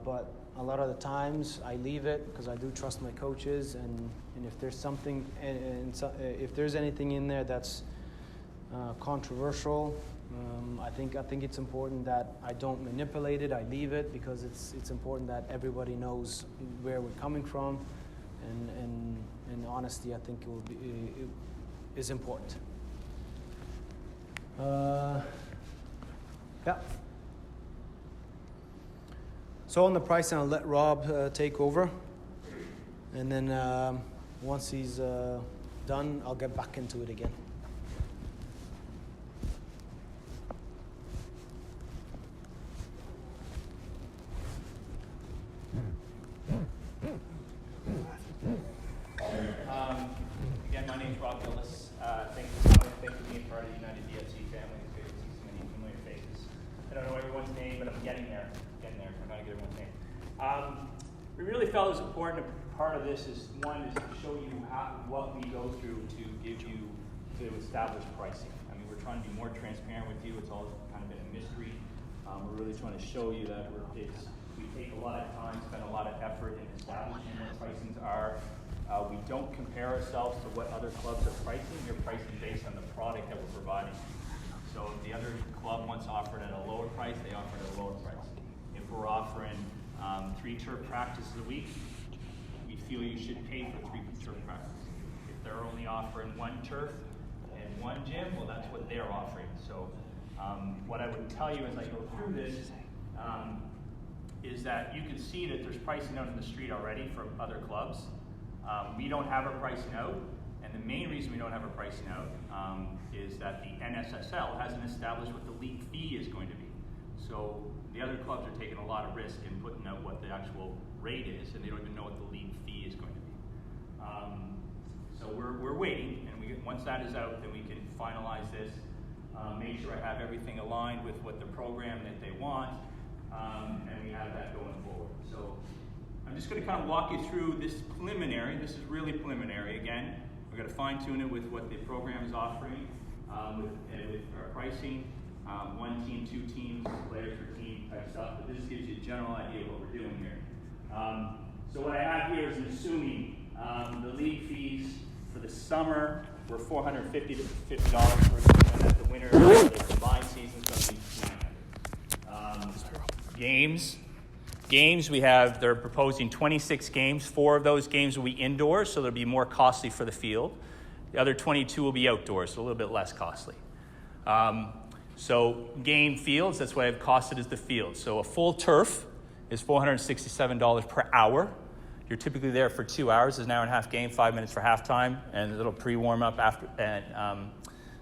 But a lot of the times I leave it because I do trust my coaches, and if there's something, if there's anything in there that's controversial, I think it's important that I don't manipulate it. I leave it because it's important that everybody knows where we're coming from, and honesty, I think is important. Yeah. So on the pricing, I'll let Rob take over, and then once he's done, I'll get back into it again. Again, my name is Rob Gillis. Thank you for being part of to get everyone's name. We really felt it was important. Part of this is, one, is to show you what we go through to establish pricing. I mean, we're trying to be more transparent with you. It's all kind of been a mystery. We're really trying to show you that we take a lot of time, spend a lot of effort in establishing what pricings are. We don't compare ourselves to what other clubs are pricing. They're pricing based on the product that we're providing. So if the other club wants offered at a lower price, they offer it at a lower price. If we're offering 3 turf practices a week, we feel you should pay for 3 turf practices. If they're only offering 1 turf and 1 gym, well, that's what they're offering. So what I would tell you as I go through this is that you can see that there's pricing out in the street already from other clubs. We don't have our pricing out, and the main reason we don't have our pricing out is that the NSSL hasn't established what the league fee is going to be. So the other clubs are taking a lot of risk in putting out what the actual rate is, and they don't even know what the league fee is going to be. So we're waiting, and once that is out, then we can finalize this, make sure I have everything aligned with what the program that they want, and we have that going forward. So I'm just going to kind of walk you through this preliminary. This is really preliminary. Again, we're going to fine tune it with what the program is offering, with our pricing, 1 team, 2 teams, players per team type stuff. But this gives you a general idea of what we're doing here. So what I have here is assuming the league fees for the summer were $450 to $50 per game, and that the winter of the combined season is going to be $900. Games, they're proposing 26 games. 4 of those games will be indoors, so they'll be more costly for the field. The other 22 will be outdoors, so a little bit less costly. So game fields, that's what I've costed as the field. So a full turf is $467 per hour. You're typically there for 2 hours. It's an hour and a half game, 5 minutes for halftime, and a little pre-warm up after. And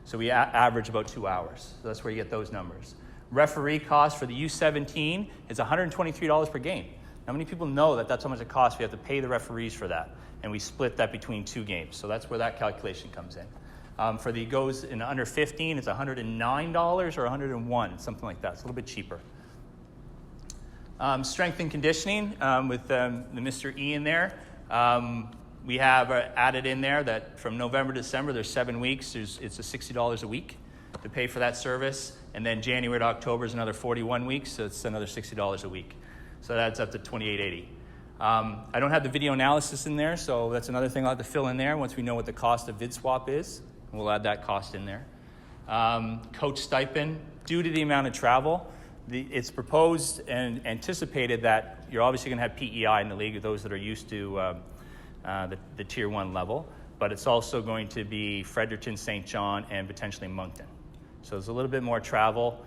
so we average about 2 hours. So that's where you get those numbers. Referee cost for the U17 is $123 per game. How many people know that that's how much it costs? We have to pay the referees for that, and we split that between 2 games. So that's where that calculation comes in. For the goes in under 15, it's $109 or $101, something like that. It's a little bit cheaper. Strength and conditioning with the Mr. Ian there. We have added in there that from November to December, there's 7 weeks. It's a $60 a week to pay for that service. And then January to October is another 41 weeks, so it's another $60 a week. So that's up to $28.80. I don't have the video analysis in there, so that's another thing I'll have to fill in there once we know what the cost of VidSwap is. We'll add that cost in there. Coach stipend, due to the amount of travel, it's proposed and anticipated that you're obviously going to have PEI in the league, those that are used to the Tier 1 level, but it's also going to be Fredericton, St. John, and potentially Moncton. So there's a little bit more travel.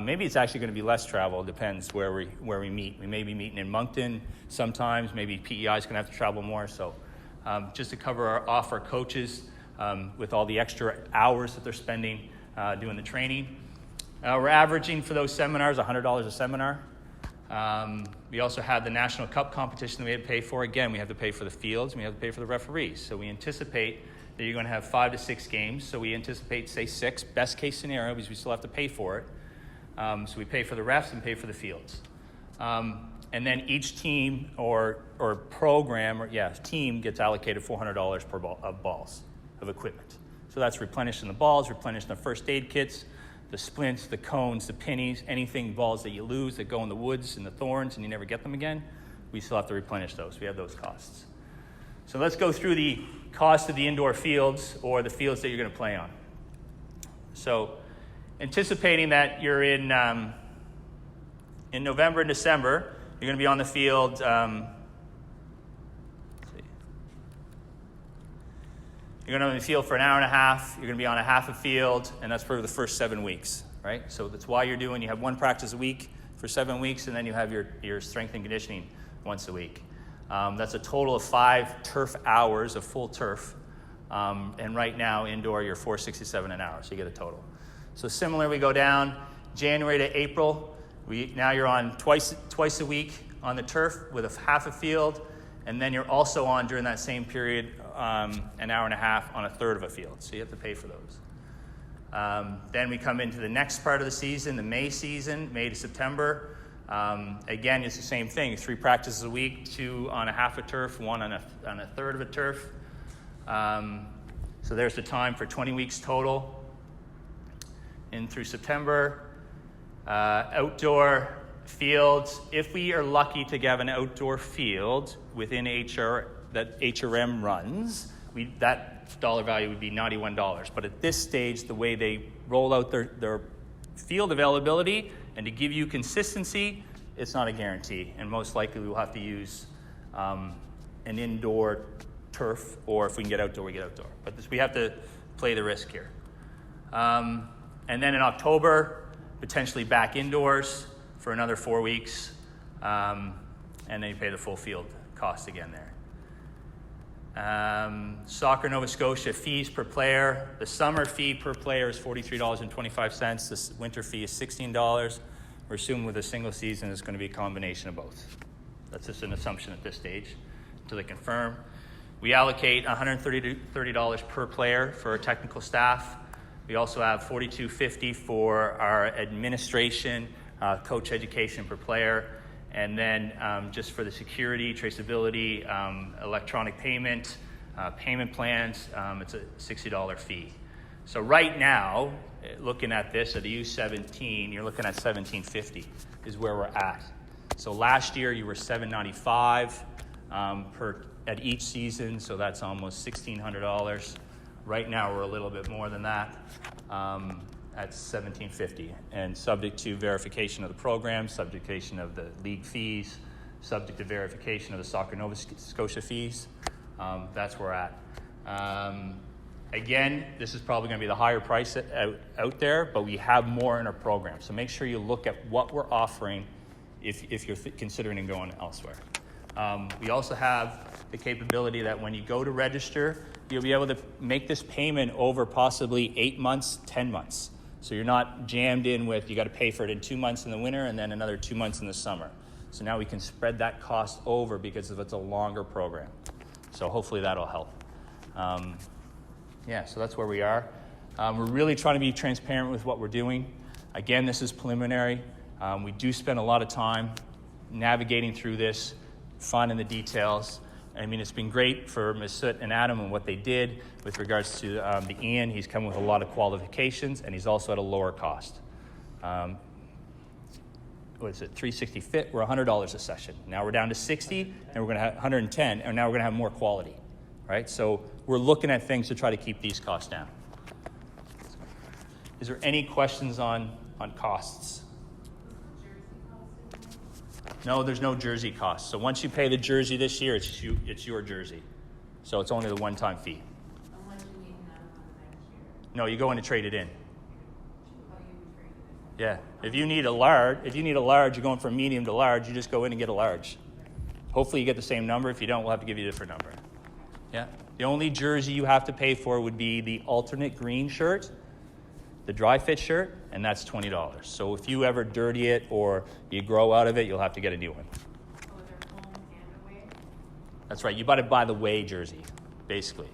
Maybe it's actually going to be less travel. It depends where we meet. We may be meeting in Moncton sometimes. Maybe PEI is going to have to travel more. So just to cover off our coaches with all the extra hours that they're spending doing the training. We're averaging for those seminars $100 a seminar. We also have the National Cup competition that we have to pay for. Again, we have to pay for the fields, and we have to pay for the referees. So we anticipate that you're going to have 5 to 6 games. So we anticipate, say, 6, best case scenario, because we still have to pay for it. So we pay for the refs and pay for the fields. And then each team or program, team gets allocated $400 per ball of balls, of equipment. So that's replenishing the balls, replenishing the first aid kits, the splints, the cones, the pennies, anything balls that you lose that go in the woods and the thorns and you never get them again, we still have to replenish those. We have those costs. So let's go through the cost of the indoor fields or the fields that you're going to play on. So anticipating that you're in November and December, you're going to be on the field. You're going to be on the field for an hour and a half. You're going to be on a half a field, and that's for the first 7 weeks, right? So that's why you have 1 practice a week for 7 weeks, and then you have your strength and conditioning once a week. That's a total of 5 turf hours of full turf, and right now indoor you're $467 an hour, so you get a total. So similar, we go down January to April. Now you're on twice a week on the turf with a half a field, and then you're also on during that same period an hour and a half on a third of a field. So you have to pay for those. Then we come into the next part of the season, the May season, May to September. Again, it's the same thing. 3 practices a week, 2 on a half a turf, 1 on a third of a turf. So there's the time for 20 weeks total in through September. Outdoor fields, if we are lucky to have an outdoor field within that HRM runs, that dollar value would be $91. But at this stage, the way they roll out their field availability and to give you consistency, it's not a guarantee. And most likely we'll have to use an indoor turf, or if we can get outdoor, we get outdoor. But we have to play the risk here. And then in October, potentially back indoors for another 4 weeks, and then you pay the full field cost again there. Soccer Nova Scotia fees per player. The summer fee per player is $43.25. The winter fee is $16. We're assuming with a single season it's going to be a combination of both. That's just an assumption at this stage until they confirm. We allocate $130 per player for our technical staff. We also have $42.50 for our administration, coach education per player, and then just for the security, traceability, electronic payment, payment plans, it's a $60 fee. So right now, looking at this at the U17, you're looking at $1,750 is where we're at. So last year you were $795 at each season, so that's almost $1,600. Right now we're a little bit more than that at $1,750, and subject to verification of the program, subjectation of the league fees, subject to verification of the Soccer Nova Scotia fees. That's where we're at. Again, this is probably going to be the higher price out there, but we have more in our program. So make sure you look at what we're offering if you're considering going elsewhere. We also have the capability that when you go to register, you'll be able to make this payment over possibly 8 months, 10 months. So you're not jammed in with, you got to pay for it in 2 months in the winter and then another 2 months in the summer. So now we can spread that cost over because it's a longer program. So hopefully that'll help. So that's where we are. We're really trying to be transparent with what we're doing. Again, this is preliminary. We do spend a lot of time navigating through this, finding the details. I mean, it's been great for Ms. Soot and Adam and what they did with regards to the Ian. He's come with a lot of qualifications, and he's also at a lower cost. What is it, 360 fit? We're $100 a session. Now we're down to 60, and we're going to have 110, and now we're going to have more quality, right? So we're looking at things to try to keep these costs down. Is there any questions on costs? No, there's no jersey cost. So once you pay the jersey this year, it's your jersey. So it's only the one-time fee. Unless you need another one next year. No, you go in to trade it in. Oh, you would trade it in. Yeah. If you need a large, you're going from medium to large, you just go in and get a large. Hopefully you get the same number. If you don't, we'll have to give you a different number. Yeah. The only jersey you have to pay for would be the alternate green shirt, the dry fit shirt, and that's $20. So if you ever dirty it or you grow out of it, you'll have to get a new one. Oh, they're home and away? That's right. You buy to buy the way jersey, basically.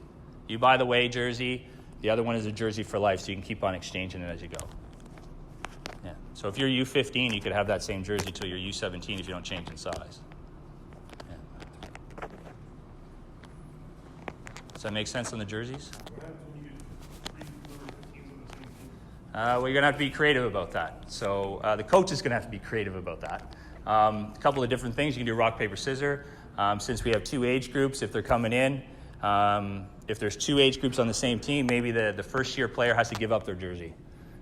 You buy the way jersey. The other one is a jersey for life, so you can keep on exchanging it as you go. Yeah. So if you're U15, you could have that same jersey till you're U17 if you don't change in size. Yeah. Does that make sense on the jerseys? We're going to have to be creative about that. So the coach is going to have to be creative about that. A couple of different things. You can do rock, paper, scissors. Since we have 2 age groups, if they're coming in, if there's 2 age groups on the same team, maybe the first-year player has to give up their jersey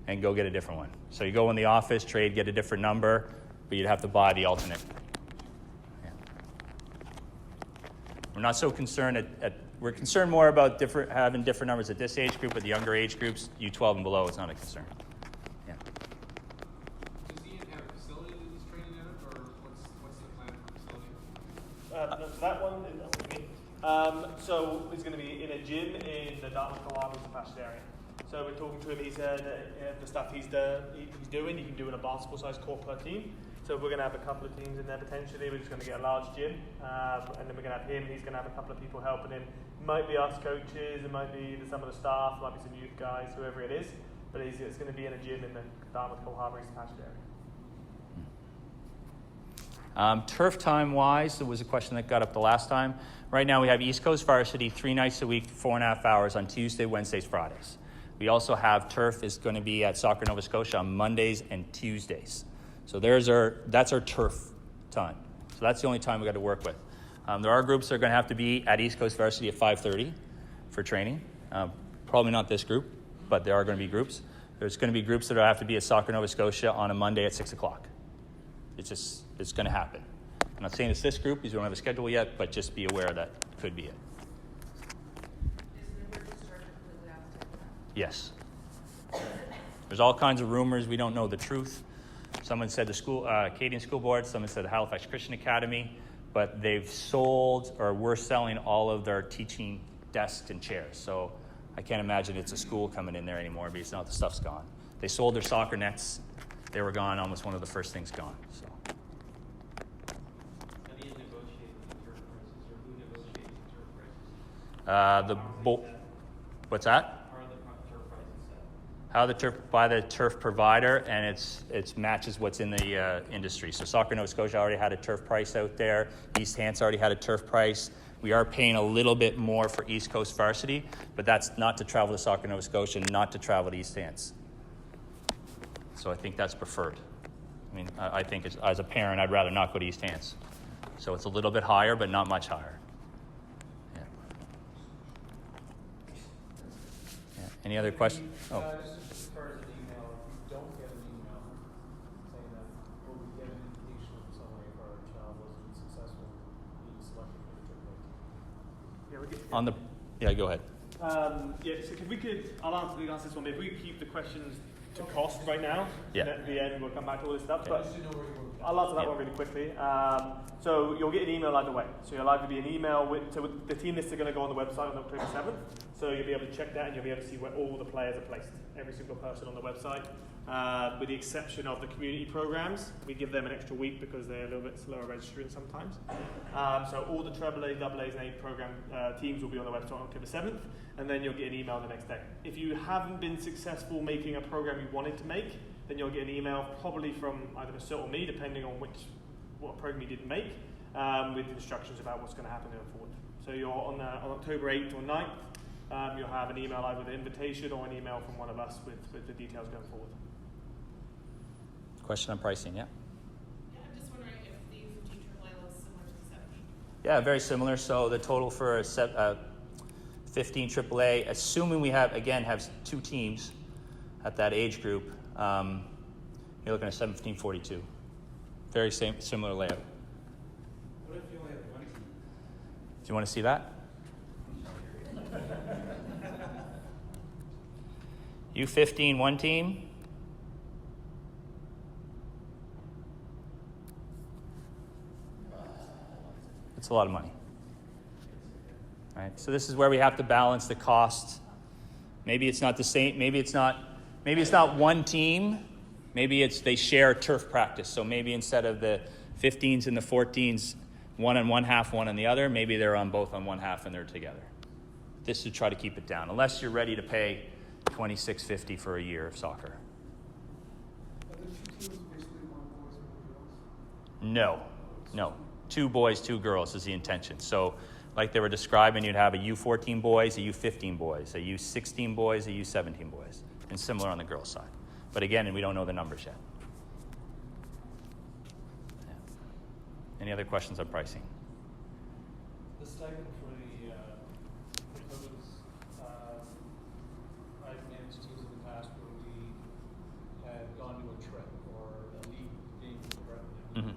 and go get a different one. So you go in the office, trade, get a different number, but you'd have to buy the alternate. Yeah. We're not so concerned we're concerned more about having different numbers at this age group, but the younger age groups, U12 and below, it's not a concern. Yeah. Does Ian have a facility that he's training at, or what's the plan for facility? So that one is so he's going to be in a gym in the Dartmouth Collaborative Passion area. So we're talking to him. He said the stuff he's doing, you can do in a basketball-sized court per team. So we're going to have a couple of teams in there potentially. We're just going to get a large gym, and then we're going to have him. He's going to have a couple of people helping him. It might be us coaches, it might be some of the staff, it might be some youth guys, whoever it is. But it's going to be in a gym in the Dartmouth Collaborative Passion area. Turf time wise, there was a question that got up the last time. Right now we have East Coast Varsity 3 nights a week, 4.5 hours on Tuesday, Wednesdays, Fridays. We also have turf is going to be at Soccer Nova Scotia on Mondays and Tuesdays. So that's our turf time. So that's the only time we got to work with. There are groups that are going to have to be at East Coast Varsity at 5:30 for training. Probably not this group, but there are going to be groups. There's going to be groups that have to be at Soccer Nova Scotia on a Monday at 6 o'clock. It's going to happen. I'm not saying it's this group because we don't have a schedule yet, but just be aware that could be it. Is the registrar completely outside of that? Yes. There's all kinds of rumors. We don't know the truth. Someone said the school, Acadian School Board. Someone said the Halifax Christian Academy. But they've sold or we're selling all of their teaching desks and chairs. So I can't imagine it's a school coming in there anymore because now the stuff's gone. They sold their soccer nets. They were gone, almost one of the first things gone. So. How do you negotiate the turf prices, or who negotiates the turf prices? What's that? How are the turf prices set? How the turf by the turf provider, and it matches what's in the industry. So Soccer Nova Scotia already had a turf price out there. East Hants already had a turf price. We are paying a little bit more for East Coast Varsity, but that's not to travel to Soccer Nova Scotia, not to travel to East Hants. So I think that's preferred. I mean, I think as a parent, I'd rather not go to East Hants. So it's a little bit higher, but not much higher. Yeah. Any other questions? Oh. Just as far as an email, if you don't get an email saying that, will we get an indication from somebody if our child wasn't successful in being selected for the AAA? Yeah, we could, On the yeah, go ahead. yeah, so if we could, I'll answer this one. If we keep the questions to cost right now, Yeah. and at the end we'll come back to all this stuff. Okay. But Just to know where you were. I'll answer that Yeah. one really quickly. So you'll get an email either way. So you'll either be an email so the team lists are going to go on the website on October 7th. So you'll be able to check that and you'll be able to see where all the players are placed. Every single person on the website. With the exception of the community programs, we give them an extra week because they're a little bit slower registering sometimes. So all the AAA, AA's and A program teams will be on the website on October 7th, and then you'll get an email the next day. If you haven't been successful making a program you wanted to make, then you'll get an email probably from either Masil or me, depending on what program you didn't make, with instructions about what's going to happen going forward. So you're on October 8th or 9th, you'll have an email either with an invitation or an email from one of us with the details going forward. Question on pricing, yeah? Yeah, I'm just wondering if the 15 AAA was similar to the 17. Yeah, very similar. So the total for a 15 AAA, assuming we have 2 teams at that age group, you're looking at $17.42. Very similar layout. What if you only have one team? Do you want to see that? U15, one team. It's a lot of money. Right? So this is where we have to balance the cost. Maybe it's not the same. Maybe it's not one team. Maybe it's they share turf practice. So maybe instead of the 15s and the 14s, one on one half, one on the other, maybe they're on both on one half and they're together. This is to try to keep it down, unless you're ready to pay $26.50 for a year of soccer. Are the 2 teams basically one boys and one girls? No. 2 boys, 2 girls is the intention. So like they were describing, you'd have a U14 boys, a U15 boys, a U16 boys, a U17 boys, and similar on the girls' side. But again, we don't know the numbers yet. Yeah. Any other questions on pricing? The stipend for the coaches, I've managed teams in the past where we had gone to a trip or a league game Mm-hmm.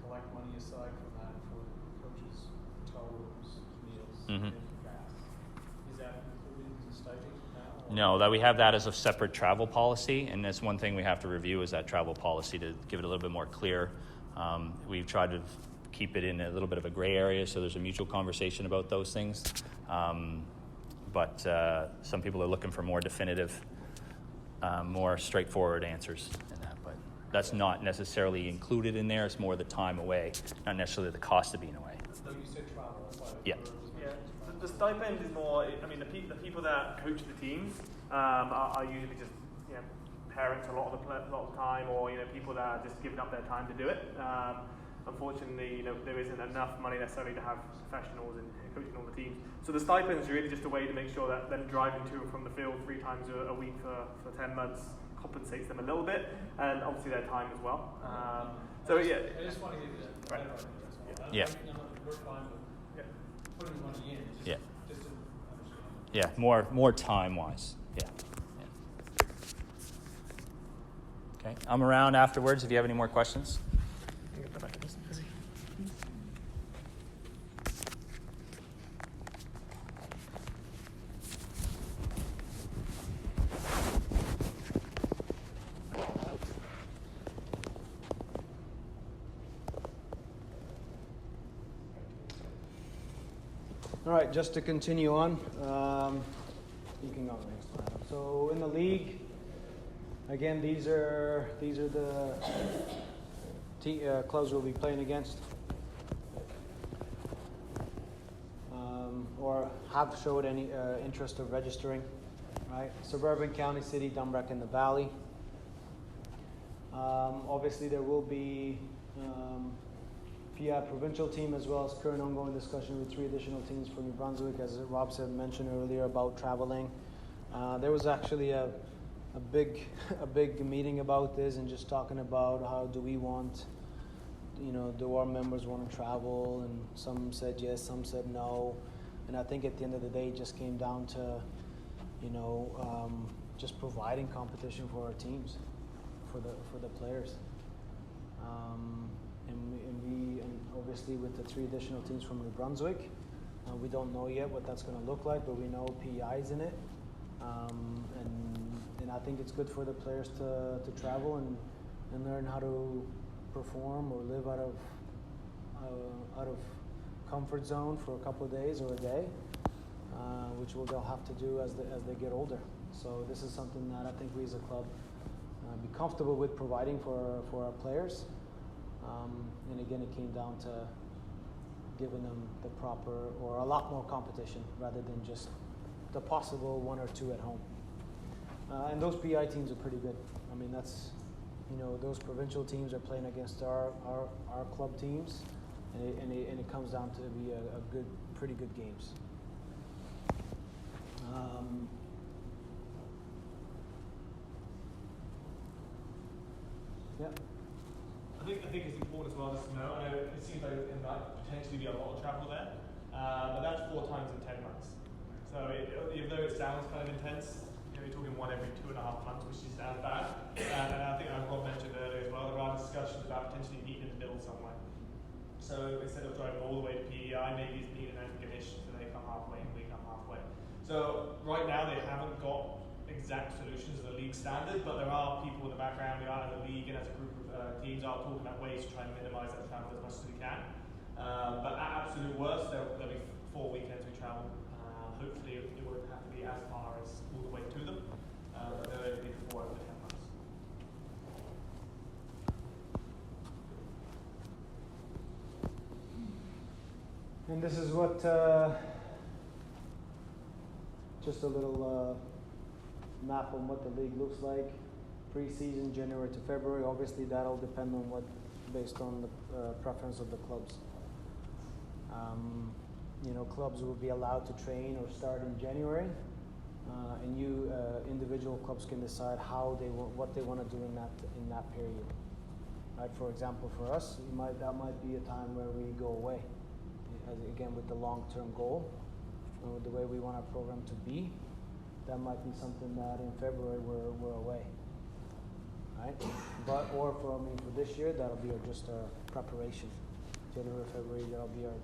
collect money aside from that for coaches' hotel rooms, meals, Mhm. and gas. Is that included in the stipend now? or- No, that we have that as a separate travel policy, and that's one thing we have to review is that travel policy to give it a little bit more clear. We've tried to keep it in a little bit of a gray area, so there's a mutual conversation about those things. But some people are looking for more definitive, more straightforward answers in that. But that's not necessarily included in there. It's more the time away, not necessarily the cost of being away. No, you said travel. That's why I Yeah. thought it was Yeah, mentioned. the stipend is more. I mean, the people that coach the teams are usually just parents a lot of the time, or people that are just giving up their time to do it. unfortunately, there isn't enough money necessarily to have professionals in coaching all the teams. So the stipend is really just a way to make sure that them driving to and from the field 3 times a week for 10 months compensates them a little bit, and obviously their time as well. So yeah. I just want to give you that. Right. Yeah. We're fine with putting money in. Just, Yeah. Just to understand. Yeah, more time wise. Yeah. Okay, I'm around afterwards if you have any more questions. All right, just to continue on, you can go to the next slide. So in the league, again, these are the clubs we'll be playing against, or have showed any interest of registering. Right, Suburban, County, City, Dumbreck, and the Valley. Obviously, there will be PI provincial team, as well as current ongoing discussion with 3 additional teams for New Brunswick, as Rob said, mentioned earlier about traveling. There was actually a big meeting about this, and just talking about how do we want, do our members want to travel, and some said yes, some said no, and I think at the end of the day it just came down to just providing competition for our teams, for the players. And obviously with the 3 additional teams from New Brunswick, we don't know yet what that's going to look like, but we know PEI's in it, and I think it's good for the players to travel and learn how to perform or live out of comfort zone for a couple of days or a day, which they'll have to do as they get older. So this is something that I think we as a club be comfortable with providing for our players. And again, it came down to giving them the proper or a lot more competition rather than just the possible 1 or 2 at home. And those PI teams are pretty good. I mean, that's, those provincial teams are playing against our club teams, and it comes down to be pretty good games. Yeah. I think it's important as well just to know. I know it seems like there might potentially be a lot of travel there, but that's 4 times in 10 months. So even though it sounds kind of intense, you're talking 1 every 2.5 months, which isn't as bad. And I think, as Rob mentioned earlier as well, there are discussions about potentially meeting in the middle somewhere. So instead of driving all the way to PEI, maybe it's meeting in Antigonish, so they come halfway and we come halfway. So right now they haven't got exact solutions as a league standard, but there are people in the background. We are as a league and as a group of teams are talking about ways to try and minimise that travel as much as we can. But at absolute worst, there'll be 4 weekends we travel. Hopefully it won't have to be as far as all the way to them, but they'll only be 4 over 10 months. And this is what, just a little map on what the league looks like. Pre-season, January to February. Obviously, that'll depend on based on the preference of the clubs. Clubs will be allowed to train or start in January, and individual clubs can decide what they want to do in that period. Right? For example, for us, that might be a time where we go away. Again, with the long-term goal, and with the way we want our program to be, that might be something that in February we're away. Right? For this year, that'll be just our preparation. January, February, that'll be our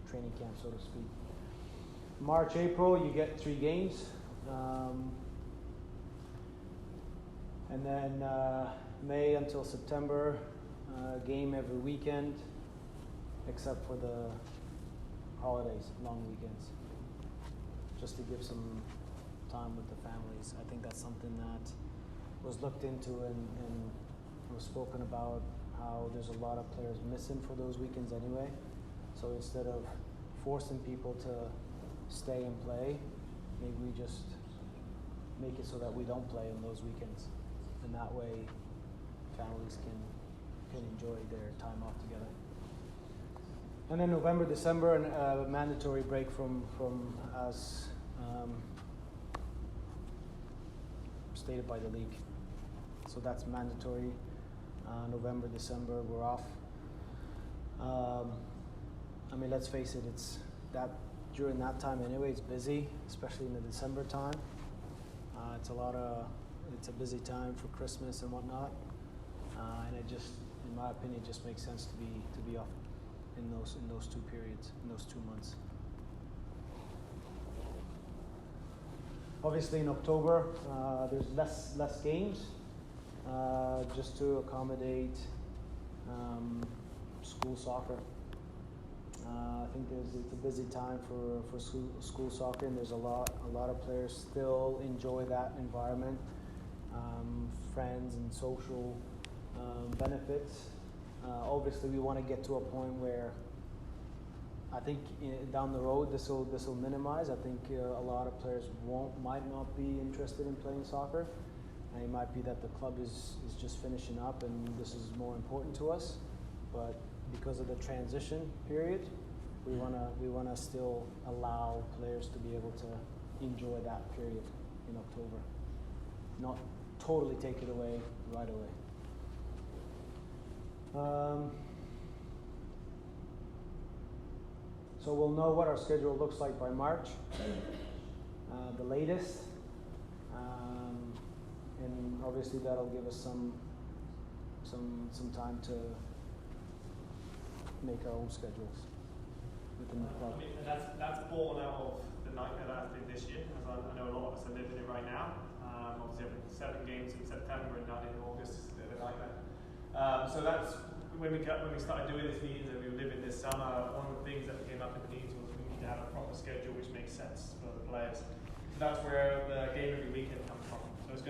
training camp, so to speak. March, April, you get 3 games. And then May until September, game every weekend, except for the holidays, long weekends. Just to give some time with the families. I think that's something that was looked into and was spoken about, how there's a lot of players missing for those weekends anyway. So instead of forcing people to stay and play, maybe we just make it so that we don't play on those weekends. And that way families can enjoy their time off together. And then November, December, and mandatory break from as stated by the league. So that's mandatory. November, December, we're off. I mean, let's face it, it's that during that time anyway, it's busy, especially in the December time. It's a busy time for Christmas and whatnot, and it just, in my opinion, just makes sense to be off in those 2 periods, in those 2 months. Obviously, in October, there's less games, just to accommodate school soccer. I think it's a busy time for school soccer, and there's a lot of players still enjoy that environment, friends and social benefits. Obviously, we want to get to a point where I think down the road this will minimize. I think a lot of players might not be interested in playing soccer, and it might be that the club is just finishing up, and this is more important to us. But because of the transition period, we wanna still allow players to be able to enjoy that period in October, not totally take it away right away. So we'll know what our schedule looks like by March, the latest, and obviously that'll give us some time to make our own schedules within the club. I mean, and that's born out of the nightmare that has been this year, as I know a lot of us are living it right now. Obviously, having 7 games in September and none in August is a bit of a nightmare. So that's when we started doing these meetings and we were living this summer. One of the things that came up in the meetings was we need to have a proper schedule which makes sense for the players. So that's where the game every weekend comes from. So it's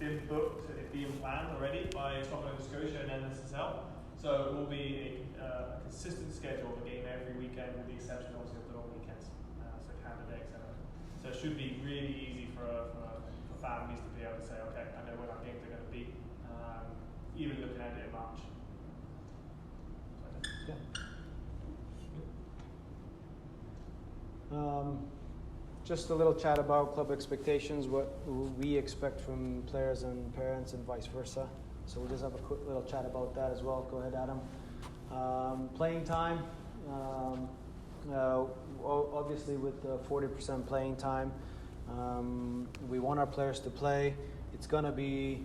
been booked, it's being planned already by Scotland and Scotia and NSSL. So it will be a consistent schedule of a game every weekend, with the exception obviously of the long weekends, so Canada Day, etc. So it should be really easy for families to be able to say, okay, I know when our games are going to be, even looking at it in March. Yeah. Just a little chat about club expectations, what we expect from players and parents and vice versa. So we'll just have a quick little chat about that as well. Go ahead, Adam. Playing time. Obviously with 40% playing time, we want our players to play. It's gonna be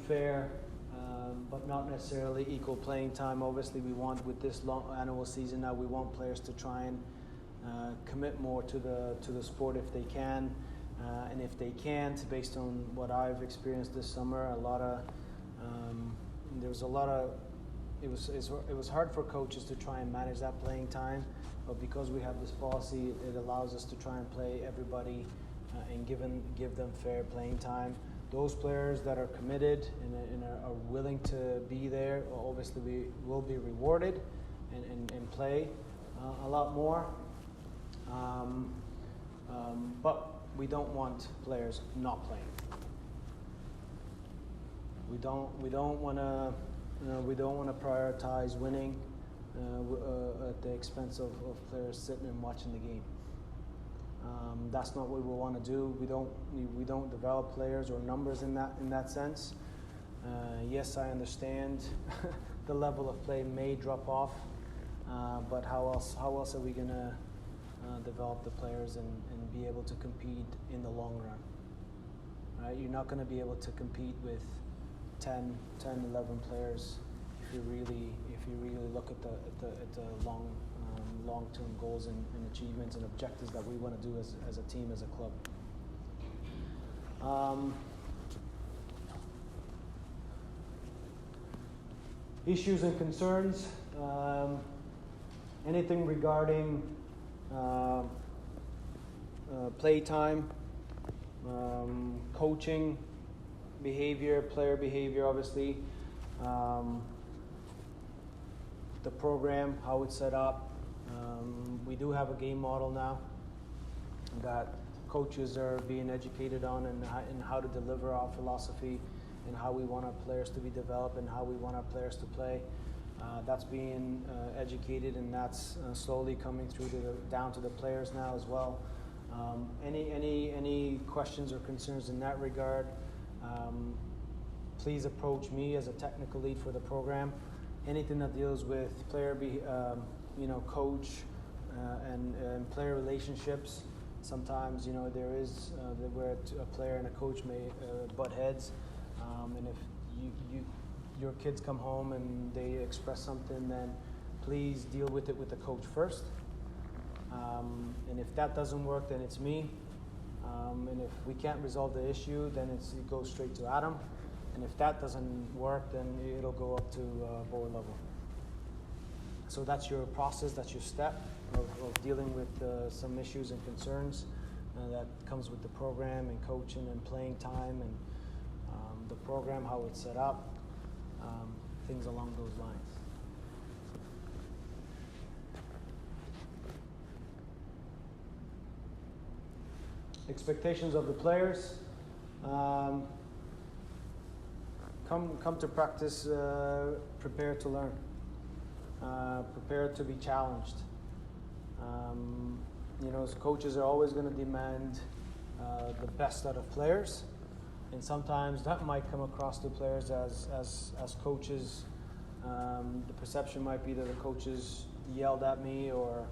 fair, but not necessarily equal playing time. Obviously, we want, with this long annual season now, we want players to try and commit more to the sport if they can, and if they can't, based on what I've experienced this summer, it was hard for coaches to try and manage that playing time, but because we have this policy, it allows us to try and play everybody and give them fair playing time. Those players that are committed and are willing to be there, obviously we will be rewarded and play a lot more. But we don't want players not playing. We don't want to prioritize winning at the expense of players sitting and watching the game. That's not what we want to do. We don't develop players or numbers in that sense. Yes, I understand the level of play may drop off, but how else are we gonna develop the players and be able to compete in the long run? Right? You're not going to be able to compete with 10, 11 players if you really look at the long-term goals and achievements and objectives that we want to do as a team, as a club. Issues and concerns. Anything regarding playtime, coaching, behavior, player behavior, obviously. The program, how it's set up. We do have a game model now that coaches are being educated on, and how to deliver our philosophy and how we want our players to be developed and how we want our players to play. That's being educated, and that's slowly coming through down to the players now as well. Any questions or concerns in that regard, please approach me as a technical lead for the program. Anything that deals with player, coach and player relationships. Sometimes there is where a player and a coach may butt heads, and if your kids come home and they express something, then please deal with it with the coach first. And if that doesn't work, then it's me. And if we can't resolve the issue, then it goes straight to Adam. And if that doesn't work, then it'll go up to board level. So that's your process, that's your step of dealing with some issues and concerns that comes with the program and coaching and playing time and the program, how it's set up, things along those lines. Expectations of the players. Come to practice prepared to learn, prepared to be challenged. Coaches are always going to demand the best out of players, and sometimes that might come across to players as coaches. The perception might be that the coaches yelled at me or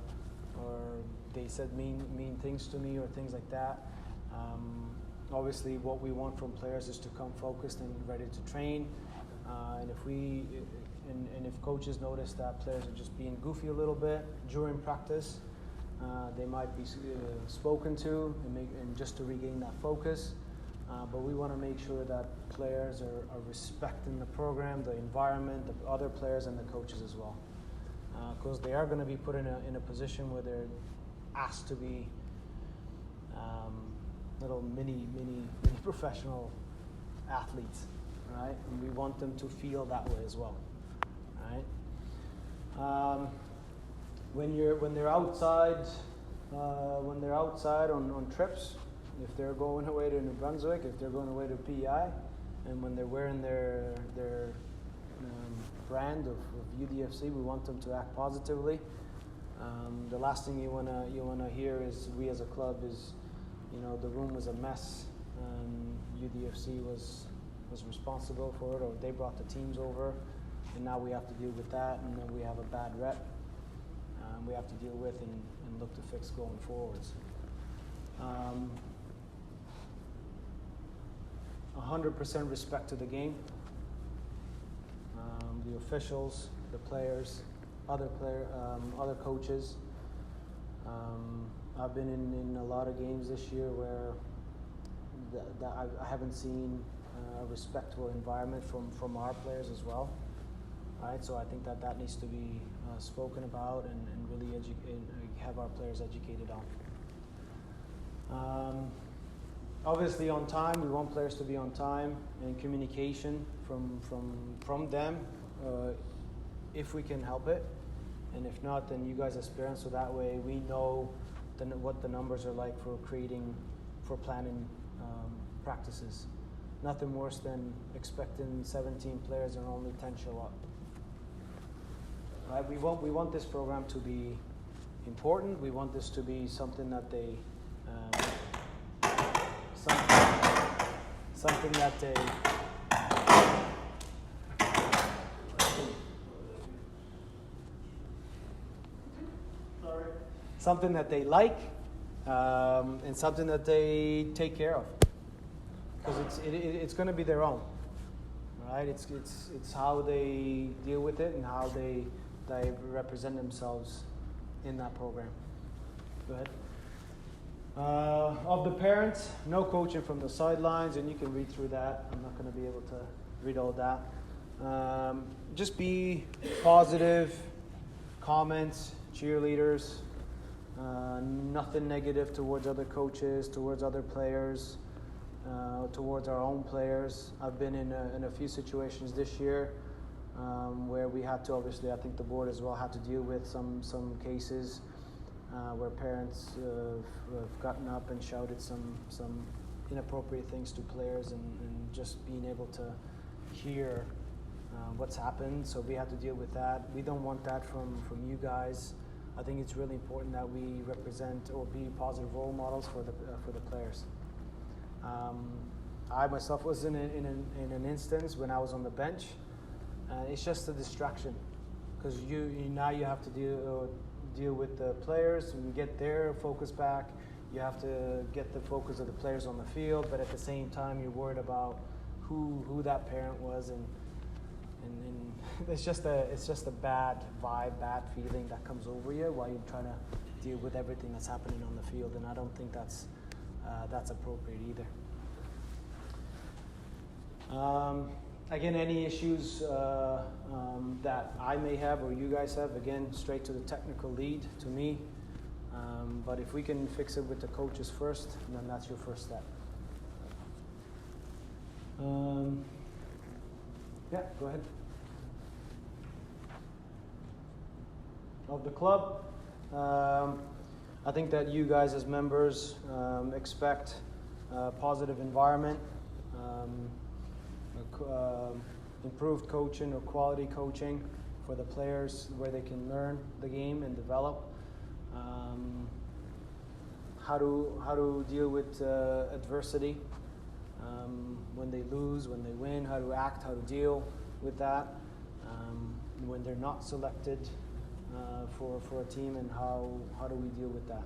they said mean things to me or things like that. Obviously, what we want from players is to come focused and ready to train. And if coaches notice that players are just being goofy a little bit during practice, they might be spoken to and just to regain that focus. But we want to make sure that players are respecting the program, the environment, the other players, and the coaches as well. Because they are going to be put in a position where they're asked to be little mini professional athletes, right? And we want them to feel that way as well, right? When they're outside on trips, if they're going away to New Brunswick, if they're going away to PEI, and when they're wearing their brand of UDFC, we want them to act positively. The last thing you wanna hear is we as a club is, the room was a mess and UDFC was responsible for it, or they brought the teams over, and now we have to deal with that, and then we have a bad rep we have to deal with and look to fix going forwards. 100% respect to the game. The officials, the players, other coaches. I've been in a lot of games this year where I haven't seen a respectful environment from our players as well. Right, so I think that needs to be spoken about and really have our players educated on. Obviously, on time, we want players to be on time, and communication from them, if we can help it, and if not, then you guys as parents, so that way we know what the numbers are like for planning practices. Nothing worse than expecting 17 players and only 10 show up. Right? We want this program to be important. We want this to be something that they something that they like, and something that they take care of, because it's going to be their own, right? It's how they deal with it and how they represent themselves in that program. Go ahead. Of the parents, no coaching from the sidelines, and you can read through that. I'm not going to be able to read all that. Just be positive, comments, cheerleaders, nothing negative towards other coaches, towards other players, towards our own players. I've been in a few situations this year where we had to, obviously, I think the board as well had to deal with some cases where parents have gotten up and shouted some inappropriate things to players, and just being able to hear what's happened. So we had to deal with that. We don't want that from you guys. I think it's really important that we represent or be positive role models for the players. I myself was in an instance when I was on the bench. It's just a distraction because now you have to deal with the players and get their focus back. You have to get the focus of the players on the field, but at the same time you're worried about who that parent was, and it's just a bad vibe, bad feeling that comes over you while you're trying to deal with everything that's happening on the field, and I don't think that's appropriate either. Again, any issues that I may have or you guys have, again, straight to the technical lead, to me. But if we can fix it with the coaches first, then that's your first step. Yeah, go ahead. Of the club, I think that you guys as members expect a positive environment, improved coaching or quality coaching for the players where they can learn the game and develop. How to deal with adversity when they lose, when they win, how to act, how to deal with that when they're not selected for a team, and how do we deal with that.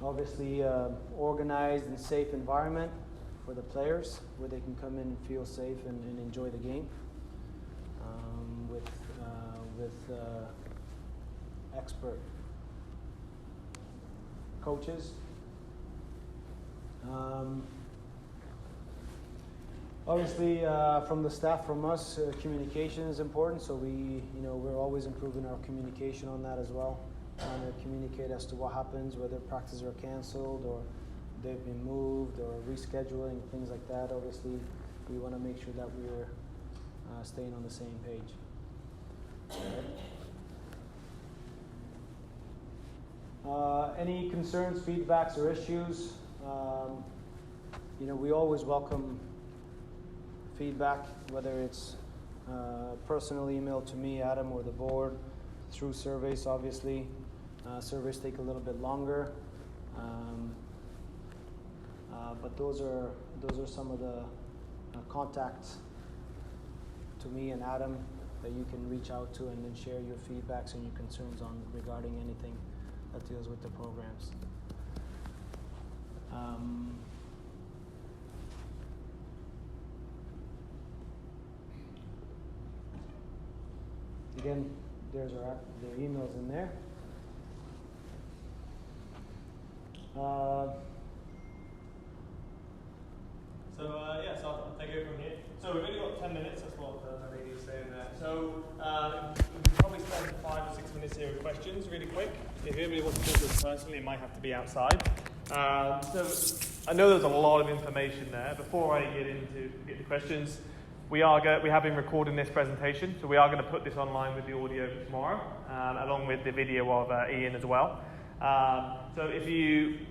Obviously, organized and safe environment for the players where they can come in and feel safe and enjoy the game with expert coaches. Obviously, from the staff, from us, communication is important. So we're always improving our communication on that as well. Trying to communicate as to what happens, whether practices are canceled or they've been moved or rescheduling, things like that. Obviously, we want to make sure that we're staying on the same page. Any concerns, feedbacks, or issues? We always welcome feedback, whether it's personal email to me, Adam, or the board, through surveys. Obviously, surveys take a little bit longer, but those are some of the contacts to me and Adam that you can reach out to and then share your feedbacks and your concerns on regarding anything that deals with the programs. Again, their emails in there. So I'll take it from here. So we've only got 10 minutes, that's what the lady is saying there. So we'll probably spend 5 or 6 minutes here with questions really quick. If anybody wants to talk to us personally, it might have to be outside. So I know there's a lot of information there. Before I get the questions, we have been recording this presentation, so we are going to put this online with the audio tomorrow, along with the video of Ian as well. So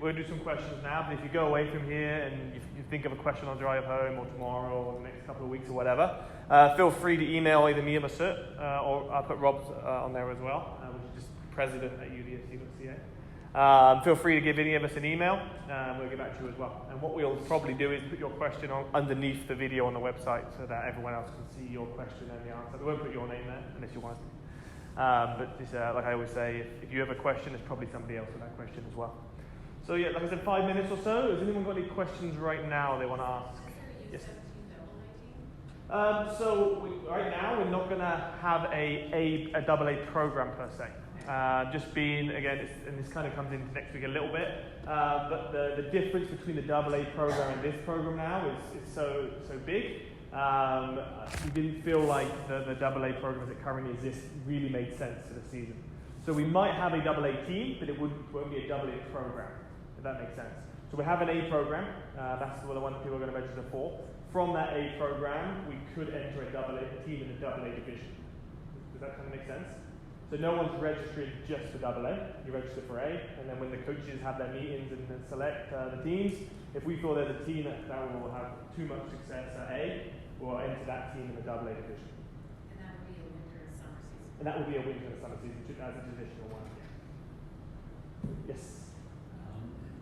we'll do some questions now, but if you go away from here and you think of a question on drive home or tomorrow or the next couple of weeks or whatever, feel free to email either me or Masut, or I'll put Rob's on there as well, which is just president@udsu.ca. Feel free to give any of us an email, we'll get back to you as well. And what we'll probably do is put your question underneath the video on the website so that everyone else can see your question and the answer. We won't put your name there unless you want us to. But just, like I always say, if you have a question, there's probably somebody else with that question as well. So yeah, like I said, 5 minutes or so. Has anyone got any questions right now they want to ask? Yes. Right now, we're not going to have a AA program per se. Just being, again, and this kind of comes into next week a little bit, but the difference between the AA program and this program now is so big. We didn't feel like the AA programs that currently exist really made sense for the season. So we might have a AA team, but it won't be a AA program, if that makes sense. So we have an A program, that's the one that people are going to register for. From that A program, we could enter a team in a AA division. Does that kind of make sense? So no one's registered just for AA, you register for A, and then when the coaches have their meetings and select the teams, if we feel there's a team that will have too much success at A, we'll enter that team in the AA division. And that would be a winter and summer season. And that will be a winter and summer season as a traditional one. Yes?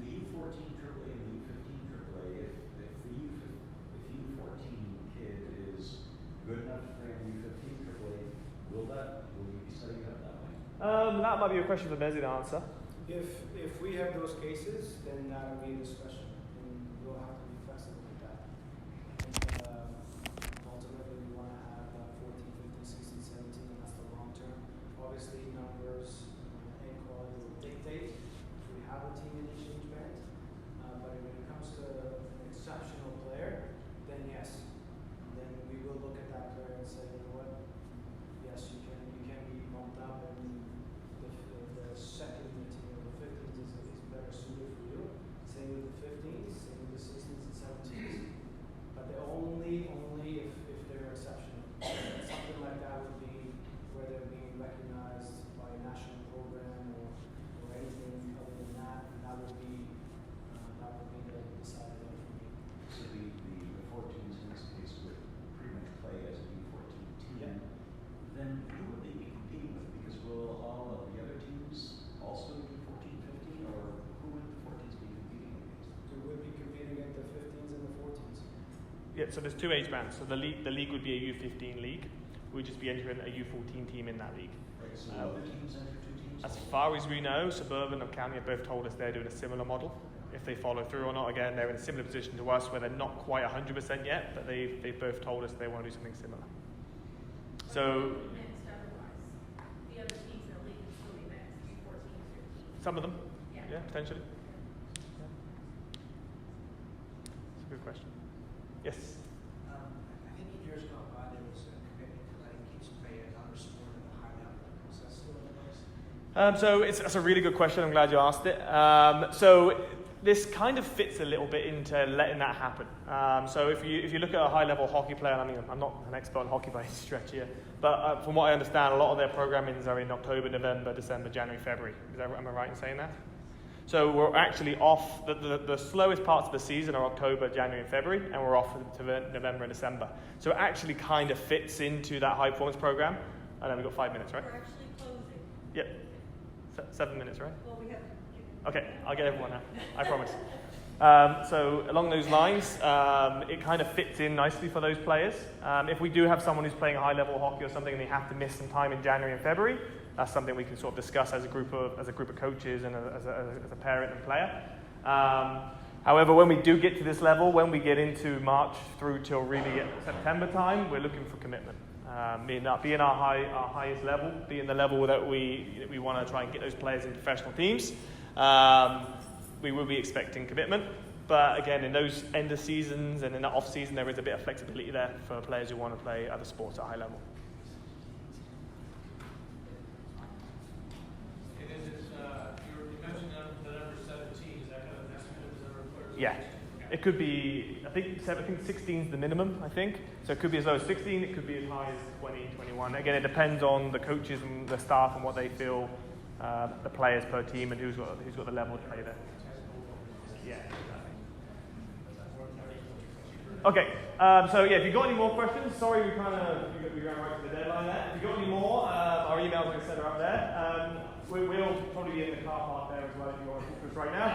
The U14 AAA and the U15 AAA, if the U14 kid is good enough to play in the U15 AAA, will you be setting it up that way? That might be a question for Mezzi to answer. If we have those cases, then that'll be a discussion, and we'll have to be flexible with that. I think ultimately we want to have 14, 15, 16, 17, and that's the long term. Obviously, numbers and quality will dictate if we have a team in each band. But when it comes to an exceptional player, then yes, then we will look at that player and say, you know what, yes, you can be bumped up, and the second team or the 15s is better suited for you. Same with the 15s, same with the 16s and 17s. But the only if they're exceptional. Something like that would be where they're being recognized by a national program or anything other than that, and that would be the decided for me. So the 14s in this case would pretty much play as a U14 team. Yeah. Then who would they be competing with? Because will all of the other teams also be 14, 15, or who would the 14s be competing against? We would be competing against the 15s and the 14s. Yeah, so there's two age bands. So the league would be a U15 league. We'd just be entering a U14 team in that league. Right, so other teams enter two teams? As far as we know, Suburban and County have both told us they're doing a similar model. If they follow through or not, again, they're in a similar position to us where they're not quite 100% yet, but they've both told us they want to do something similar. So Mixed otherwise. The other teams in the league can still be mixed, U14, 15. some of them, Yeah. yeah, potentially. Yeah. It's a good question. Yes? I think in years gone by, there was a commitment to letting kids play another sport at a high level. Is that still in place? So that's a really good question. I'm glad you asked it. So this kind of fits a little bit into letting that happen. So if you look at a high-level hockey player, I mean, I'm not an expert on hockey by any stretch here, but from what I understand, a lot of their programmings are in October, November, December, January, February. Am I right in saying that? So we're actually off. The slowest parts of the season are October, January, and February, and we're off to November and December. So it actually kind of fits into that high-performance program. I know we've got 5 minutes, right? We're actually closing. Yep. 7 minutes, right? Well, we have. Okay, I'll get everyone now. I promise. So along those lines, it kind of fits in nicely for those players. If we do have someone who's playing high-level hockey or something and they have to miss some time in January and February, that's something we can sort of discuss as a group of coaches and as a parent and player. However, when we do get to this level, when we get into March through till really September time, we're looking for commitment. Being our highest level, being the level that we want to try and get those players in professional teams. We will be expecting commitment, but again, in those end of seasons and in the off season, there is a bit of flexibility there for players who want to play other sports at a high level. And is it, you mentioned the number 17, is that kind of an estimate of the number of players? Yeah, it could be, I think 16 is the minimum, I think. So it could be as low as 16, it could be as high as 20, 21. Again, it depends on the coaches and the staff and what they feel the players per team and who's got the level to play there. Yeah, exactly. Okay, so yeah, if you've got any more questions, sorry we ran right to the deadline there. If you've got any more, our emails are set up there. We'll probably be in the car park there as well if you want to talk to us right now.